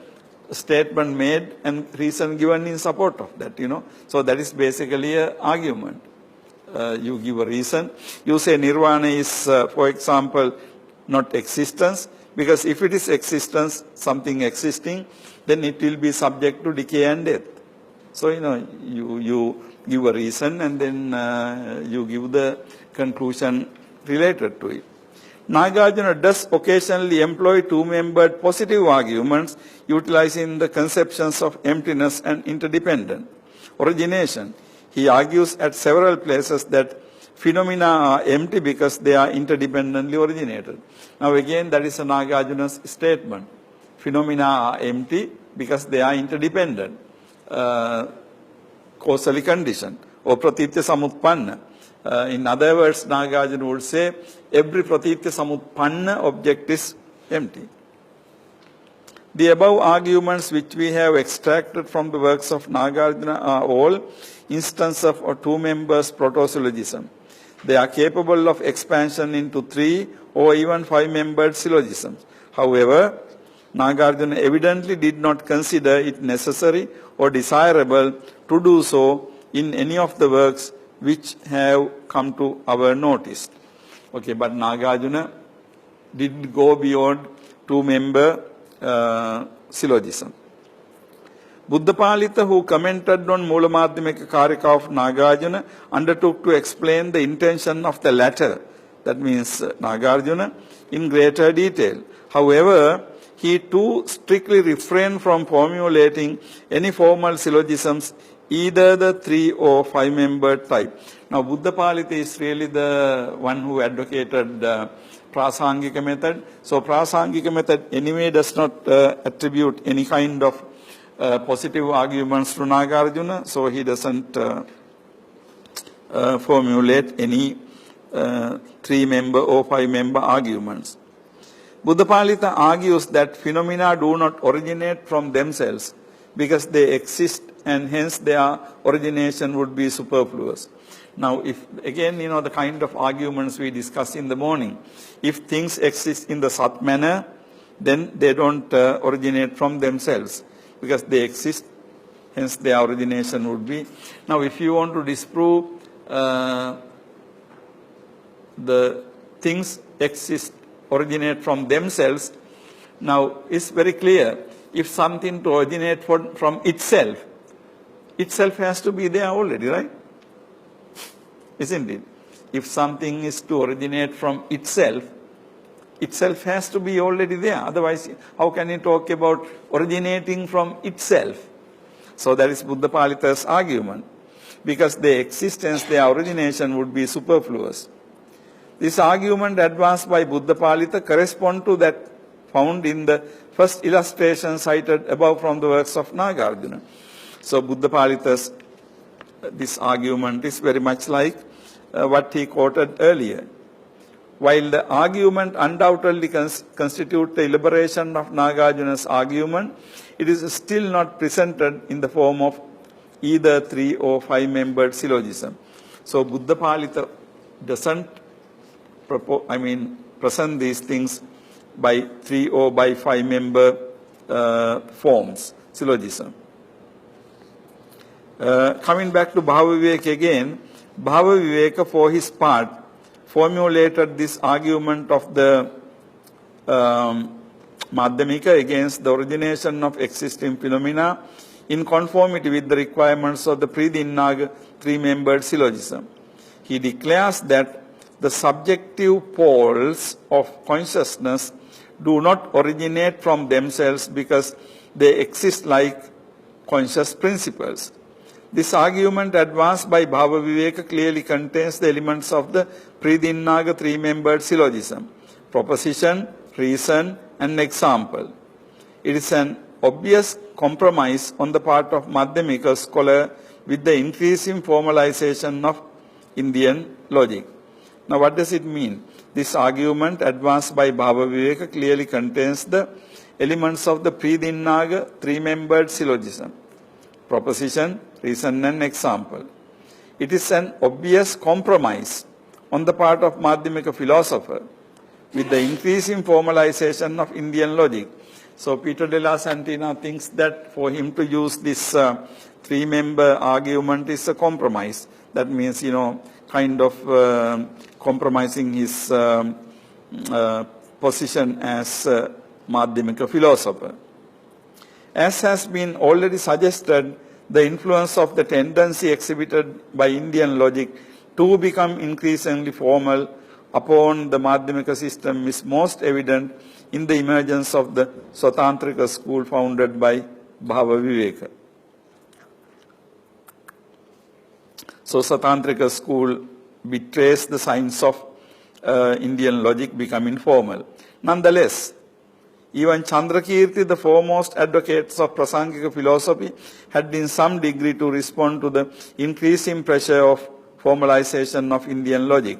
statement made and reason given in support of that, So that is basically an argument. You give a reason. You say Nirvana is, for example, not existence, because if it is existence, something existing, then it will be subject to decay and death. So, you give a reason and then you give the conclusion related to it. Nagarjuna does occasionally employ 2-membered positive arguments utilizing the conceptions of emptiness and interdependent origination. He argues at several places that phenomena are empty because they are interdependently originated. Now again, that is a Nagarjuna's statement. Phenomena are empty because they are interdependent, causally conditioned, or pratitya samutpanna. In other words, Nagarjuna would say every pratitya samutpanna object is empty. The above arguments which we have extracted from the works of Nagarjuna are all instances of two members proto-syllogism. They are capable of expansion into 3 or even 5-membered syllogisms. However, Nagarjuna evidently did not consider it necessary or desirable to do so in any of the works which have come to our notice. Okay, but Nagarjuna did go beyond 2-member syllogism. Buddhapalita, who commented on Mula Madhyamika Karika of Nagarjuna, undertook to explain the intention of the latter, that means Nagarjuna, in greater detail. However, he too strictly refrained from formulating any formal syllogisms, either the 3 or 5-membered type. Now, Buddhapalita is really the one who advocated the Prasangika method. So, Prasangika method anyway does not attribute any kind of positive arguments to Nagarjuna, so he doesn't formulate any 3-member or 5-member arguments. Buddhapalita argues that phenomena do not originate from themselves because they exist and hence their origination would be superfluous. Now, if again, the kind of arguments we discussed in the morning, if things exist in the Sat manner, then they don't originate from themselves because they exist, hence their origination would be. Now, if you want to disprove the things originate from themselves, now it's very clear. If something to originate from itself has to be there already, right? Isn't it? If something is to originate from itself has to be already there. Otherwise, how can you talk about originating from itself? So that is Buddhapalita's argument. Because their existence, their origination would be superfluous. This argument advanced by Buddhapalita corresponds to that found in the first illustration cited above from the works of Nagarjuna. So Buddhapalita's this argument is very much like what he quoted earlier. While the argument undoubtedly constitutes the elaboration of Nagarjuna's argument, it is still not presented in the form of either 3 or 5-membered syllogism. So Buddhapalita doesn't present these things by 3 or by 5-member forms, syllogism. Coming back to Bhava Viveka again, Bhava Viveka for his part formulated this argument of the Madhyamika against the origination of existing phenomena in conformity with the requirements of the Pridinnaga 3-membered syllogism. He declares that the subjective poles of consciousness do not originate from themselves because they exist like conscious principles. This argument advanced by Bhava Viveka clearly contains the elements of the Pridinnaga 3-membered syllogism: proposition, reason, and example. It is an obvious compromise on the part of Madhyamika scholar with the increasing formalization of Indian logic. Now, what does it mean? This argument advanced by Bhava Viveka clearly contains the elements of the Pridinnaga 3-membered syllogism: proposition, reason, and example. It is an obvious compromise on the part of Madhyamika philosopher with the increasing formalization of Indian logic. So Peter de la Santina thinks that for him to use this 3-member argument is a compromise. That means, kind of compromising his position as Madhyamika philosopher. As has been already suggested, the influence of the tendency exhibited by Indian logic to become increasingly formal upon the Madhyamika system is most evident in the emergence of the Swatantrika school founded by Bhava Viveka. So Swatantrika school betrays the signs of Indian logic becoming formal. Nonetheless, even Chandrakirti, the foremost advocates of Prasangika philosophy, had in some degree to respond to the increasing pressure of formalization of Indian logic.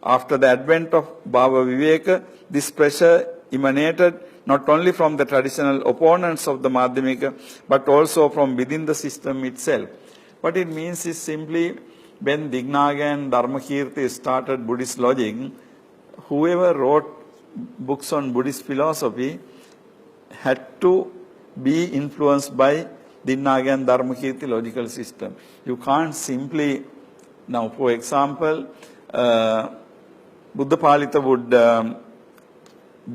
After the advent of Bhava Viveka, this pressure emanated not only from the traditional opponents of the Madhyamika, but also from within the system itself. What it means is simply, when Dignaga and Dharmakirti started Buddhist logic, whoever wrote books on Buddhist philosophy had to be influenced by Dignaga and Dharmakirti logical system. You can't simply, now for example, Buddhapalita would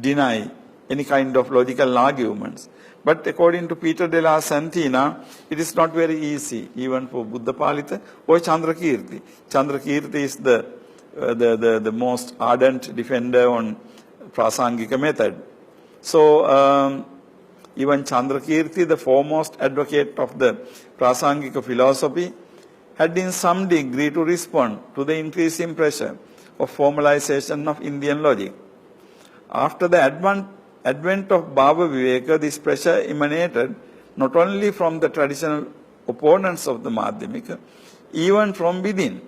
deny any kind of logical arguments. But according to Peter de la Santina, it is not very easy, even for Buddhapalita or Chandrakirti. Chandrakirti is the most ardent defender on Prasangika method. So, even Chandrakirti, the foremost advocate of the Prasangika philosophy, had in some degree to respond to the increasing pressure of formalization of Indian logic. After the advent of Bhava Viveka, this pressure emanated not only from the traditional opponents of the Madhyamika, even from within.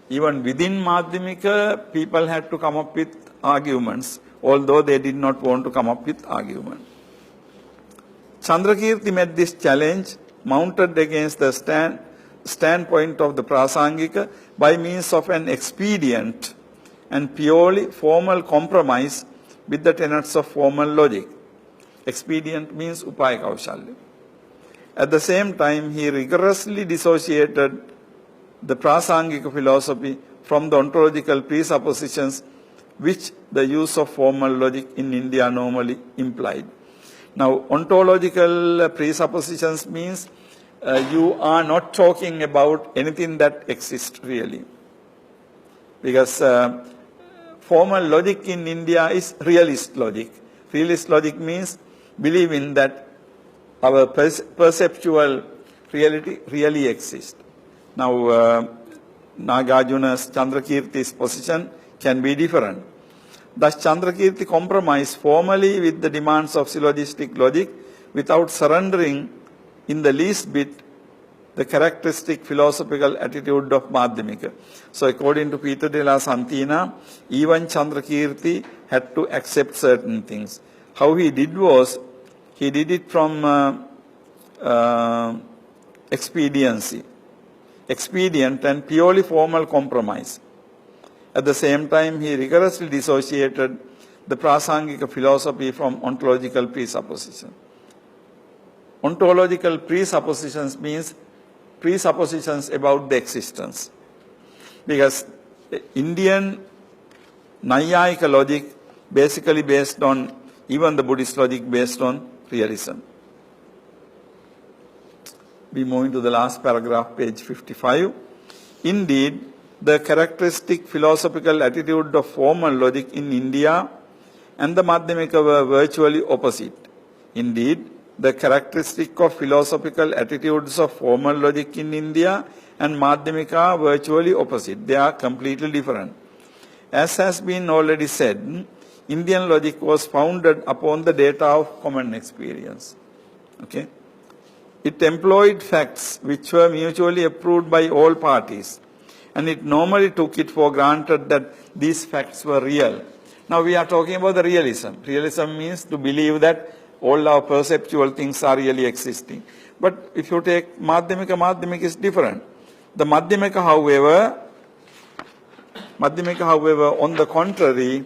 Even within Madhyamika, people had to come up with arguments, although they did not want to come up with arguments. Chandrakirti met this challenge, mounted against the standpoint of the Prasangika by means of an expedient and purely formal compromise with the tenets of formal logic. Expedient means upaya kaushalya. At the same time, he rigorously dissociated the Prasangika philosophy from the ontological presuppositions which the use of formal logic in India normally implied. Now, ontological presuppositions means you are not talking about anything that exists really. Because formal logic in India is realist logic. Realist logic means believing that our perceptual reality really exists. Now, Nagarjuna's Chandrakirti's position can be different. Thus, Chandrakirti compromised formally with the demands of syllogistic logic without surrendering in the least bit the characteristic philosophical attitude of Madhyamika. So, according to Peter de la Santina, even Chandrakirti had to accept certain things. How he did was, he did it from expedient and purely formal compromise. At the same time, he rigorously dissociated the Prasangika philosophy from ontological presupposition. Ontological presuppositions means presuppositions about the existence. Because Indian Nayayika logic basically based on, even the Buddhist logic based on realism. We move into the last paragraph, page 55. Indeed, the characteristic philosophical attitude of formal logic in India and the Madhyamika were virtually opposite. Indeed, the characteristic of philosophical attitudes of formal logic in India and Madhyamika are virtually opposite. They are completely different. As has been already said, Indian logic was founded upon the data of common experience. Okay? It employed facts which were mutually approved by all parties, and it normally took it for granted that these facts were real. Now we are talking about the realism. Realism means to believe that all our perceptual things are really existing. But if you take Madhyamika, Madhyamika is different. The Madhyamika, however, on the contrary,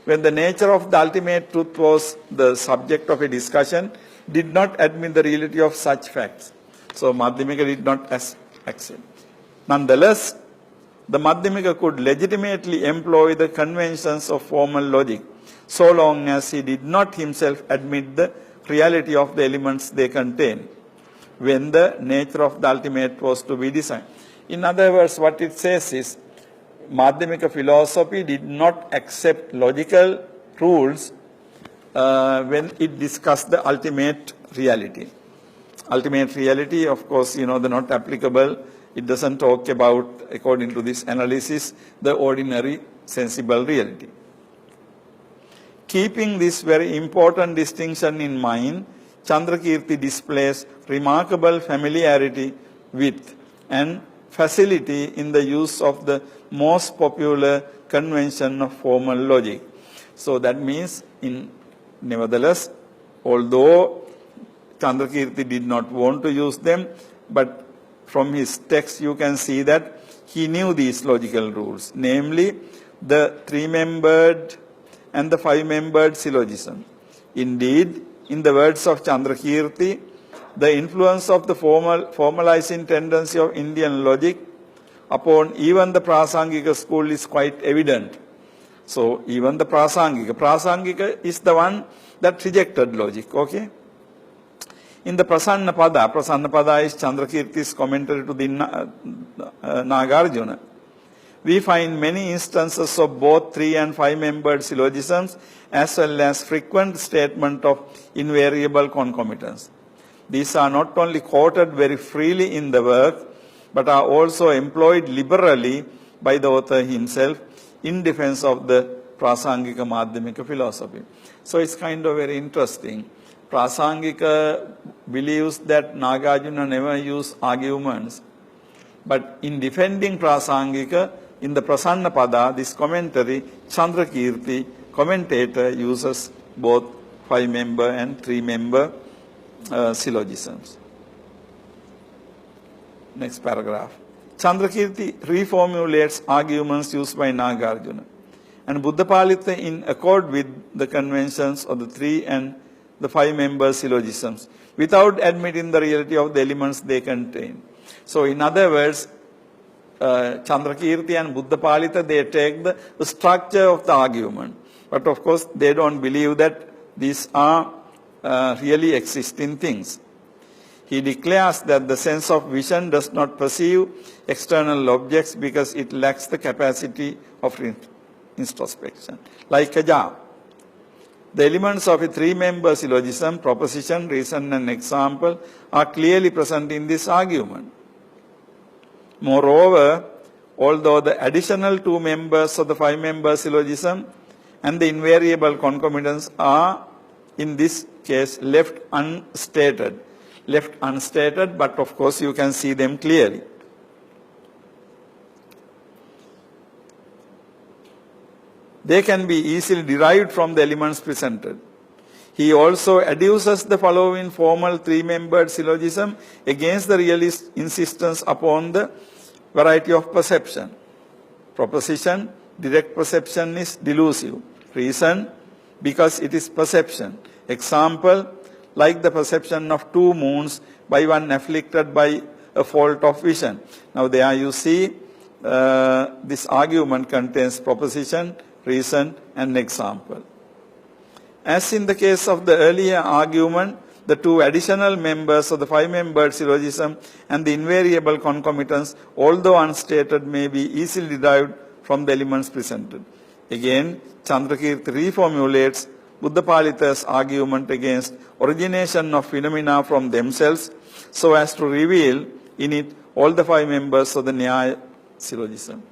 when the nature of the ultimate truth was the subject of a discussion, did not admit the reality of such facts. So Madhyamika did not accept. Nonetheless, the Madhyamika could legitimately employ the conventions of formal logic, so long as he did not himself admit the reality of the elements they contain, when the nature of the ultimate was to be decided. In other words, what it says is, Madhyamika philosophy did not accept logical rules when it discussed the ultimate reality. Ultimate reality, of course, they're not applicable It doesn't talk about, according to this analysis, the ordinary sensible reality. Keeping this very important distinction in mind, Chandrakirti displays remarkable familiarity with and facility in the use of the most popular convention of formal logic. So that means, nevertheless, although Chandrakirti did not want to use them, but from his text you can see that he knew these logical rules, namely the 3-membered and the 5-membered syllogism. Indeed, in the words of Chandrakirti, the influence of the formalizing tendency of Indian logic upon even the Prasangika school is quite evident. So even the Prasangika is the one that rejected logic, okay? In the Prasannapada is Chandrakirti's commentary to the Nagarjuna. We find many instances of both 3 and 5-membered syllogisms as well as frequent statement of invariable concomitance. These are not only quoted very freely in the work, but are also employed liberally by the author himself in defense of the Prasangika Madhyamika philosophy. So it's kind of very interesting. Prasangika believes that Nagarjuna never used arguments, but in defending Prasangika, in the Prasannapada, this commentary, Chandrakirti, commentator, uses both 5-member and 3-member syllogisms. Next paragraph. Chandrakirti reformulates arguments used by Nagarjuna, and Buddhapalita in accord with the conventions of the 3 and the 5-member syllogisms, without admitting the reality of the elements they contain. So in other words, Chandrakirti and Buddhapalita, they take the structure of the argument. But of course, they don't believe that these are really existing things. He declares that the sense of vision does not perceive external objects because it lacks the capacity of introspection. Like a jar. The elements of a 3-member syllogism, proposition, reason and example are clearly present in this argument. Moreover, although the additional 2 members of the 5-member syllogism and the invariable concomitants are, in this case, left unstated, but of course you can see them clearly. They can be easily derived from the elements presented. He also adduces the following formal 3-membered syllogism against the realist insistence upon the variety of perception. Proposition, direct perception is delusive. Reason, because it is perception. Example, like the perception of 2 moons by one afflicted by a fault of vision. Now there you see this argument contains proposition, reason and example. As in the case of the earlier argument, the 2 additional members of the 5-membered syllogism and the invariable concomitants, although unstated, may be easily derived from the elements presented. Again, Chandrakirti reformulates Buddhapalita's argument against origination of phenomena from themselves so as to reveal in it all the 5 members of the Nyaya syllogism.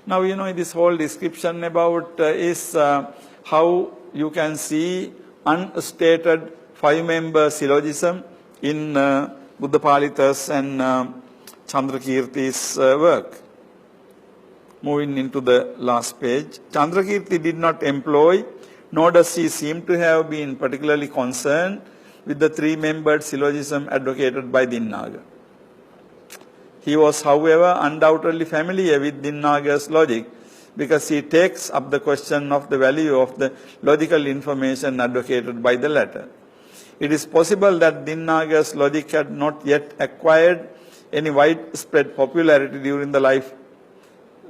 Now, this whole description about is how you can see unstated 5-member syllogism in Buddhapalita's and Chandrakirti's work. Moving into the last page, Chandrakirti did not employ, nor does he seem to have been particularly concerned with the 3-membered syllogism advocated by Dinnaga. He was, however, undoubtedly familiar with Dinnaga's logic because he takes up the question of the value of the logical information advocated by the latter. It is possible that Dinnaga's logic had not yet acquired any widespread popularity during the life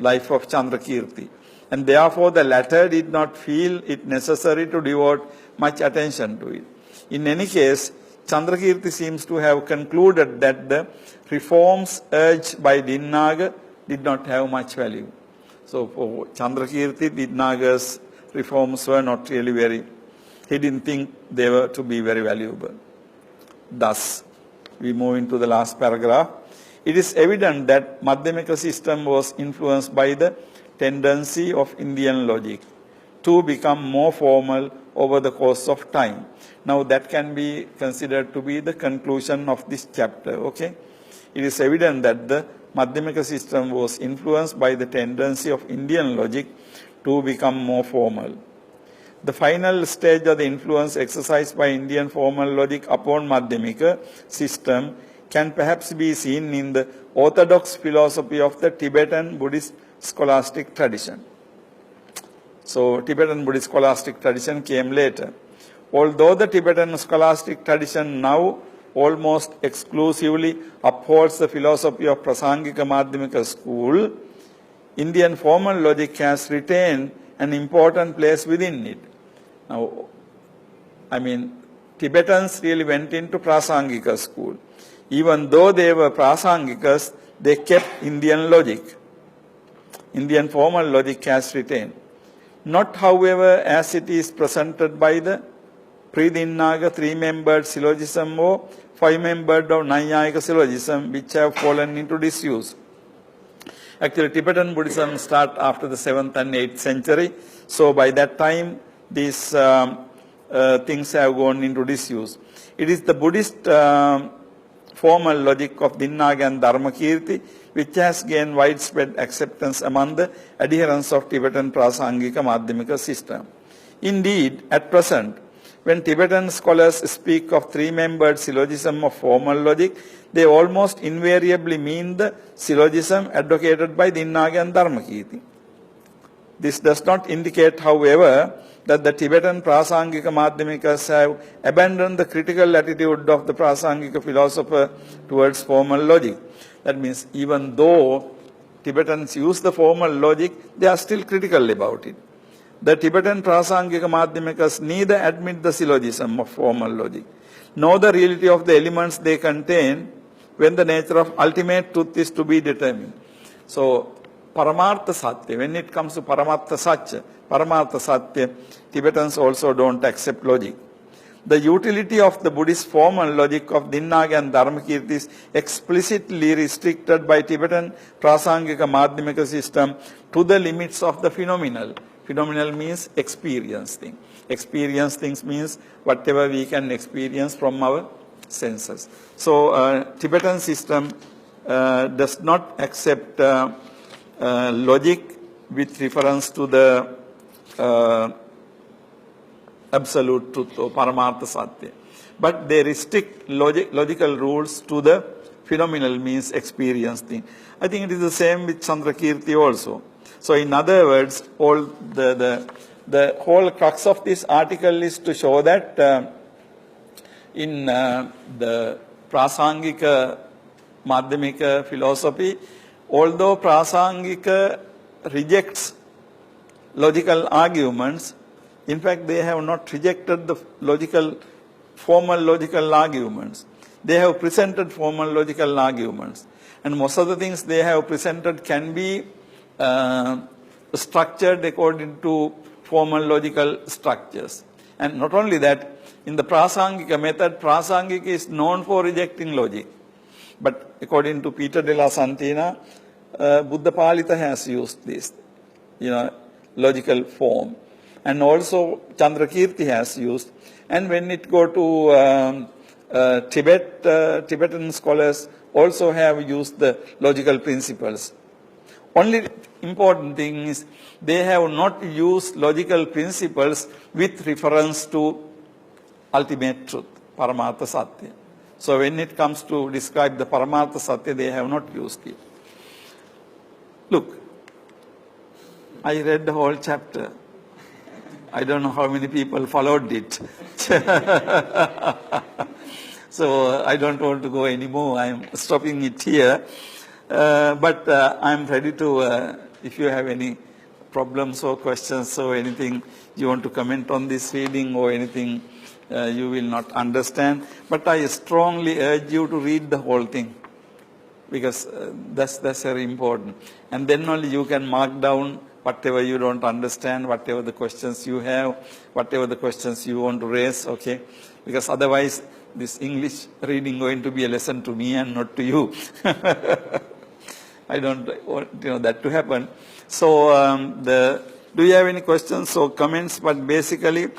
of Chandrakirti, and therefore the latter did not feel it necessary to devote much attention to it. In any case, Chandrakirti seems to have concluded that the reforms urged by Dinnaga did not have much value. So for Chandrakirti, Dinnaga's reforms were not really he didn't think they were to be very valuable. Thus, we move into the last paragraph. it is evident that Madhyamika system was influenced by the tendency of Indian logic to become more formal over the course of time. Now that can be considered to be the conclusion of this chapter, okay? It is evident that the Madhyamika system was influenced by the tendency of Indian logic to become more formal. The final stage of the influence exercised by Indian formal logic upon Madhyamika system can perhaps be seen in the orthodox philosophy of the Tibetan Buddhist scholastic tradition. So, Tibetan Buddhist scholastic tradition came later. Although the Tibetan scholastic tradition now almost exclusively upholds the philosophy of Prasangika Madhyamika school, Indian formal logic has retained an important place within it. Now, Tibetans really went into Prasangika school. Even though they were Prasangikas, they kept Indian logic. Indian formal logic has retained. Not, however, as it is presented by the Pre-Dinnaga 3-membered syllogism or 5-membered or Nayayika syllogism, which have fallen into disuse. Actually, Tibetan Buddhism started after the 7th and 8th century. So by that time, these things have gone into disuse. It is the Buddhist formal logic of Dinnaga and Dharmakirti which has gained widespread acceptance among the adherents of Tibetan Prasangika Madhyamika system. Indeed, at present, when Tibetan scholars speak of 3-membered syllogism of formal logic, they almost invariably mean the syllogism advocated by Dinnaga and Dharmakirti. This does not indicate, however, that the Tibetan Prasangika Madhyamikas have abandoned the critical attitude of the Prasangika philosopher towards formal logic. That means even though Tibetans use the formal logic, they are still critical about it. The Tibetan Prasangika Madhyamikas neither admit the syllogism of formal logic, nor the reality of the elements they contain when the nature of ultimate truth is to be determined. So, Paramartha Satya, when it comes to Paramartha Satya, Tibetans also don't accept logic. The utility of the Buddhist formal logic of Dinnaga and Dharmakirti is explicitly restricted by Tibetan Prasangika Madhyamika system to the limits of the phenomenal. Phenomenal means experience thing. Experience things means whatever we can experience from our senses. So, Tibetan system does not accept logic with reference to the absolute truth or Paramartha Satya. But they restrict logical rules to the phenomenal means experience thing. I think it is the same with Chandrakirti also. So in other words, all the whole crux of this article is to show that in the Prasangika Madhyamika philosophy, although Prasangika rejects logical arguments, in fact, they have not rejected the formal logical arguments. They have presented formal logical arguments. And most of the things they have presented can be structured according to formal logical structures. And not only that, in the Prasangika method, Prasangika is known for rejecting logic. But according to Peter de la Santina, Buddha Palita has used this, logical form. And also Chandrakirti has used. And when it go to Tibetan scholars also have used the logical principles. Only important thing is they have not used logical principles with reference to ultimate truth, Paramartha Satya. So when it comes to describe the Paramartha Satya, they have not used it. Look, I read the whole chapter. I don't know how many people followed it. So I don't want to go anymore. I'm stopping it here. But I'm ready to, if you have any problems or questions or anything you want to comment on this reading or anything you will not understand. But I strongly urge you to read the whole thing because that's very important. And then only you can mark down whatever you don't understand, whatever the questions you have, whatever the questions you want to raise, okay? Because otherwise this English reading going to be a lesson to me and not to you. I don't want that to happen. So do you have any questions or comments? But basically,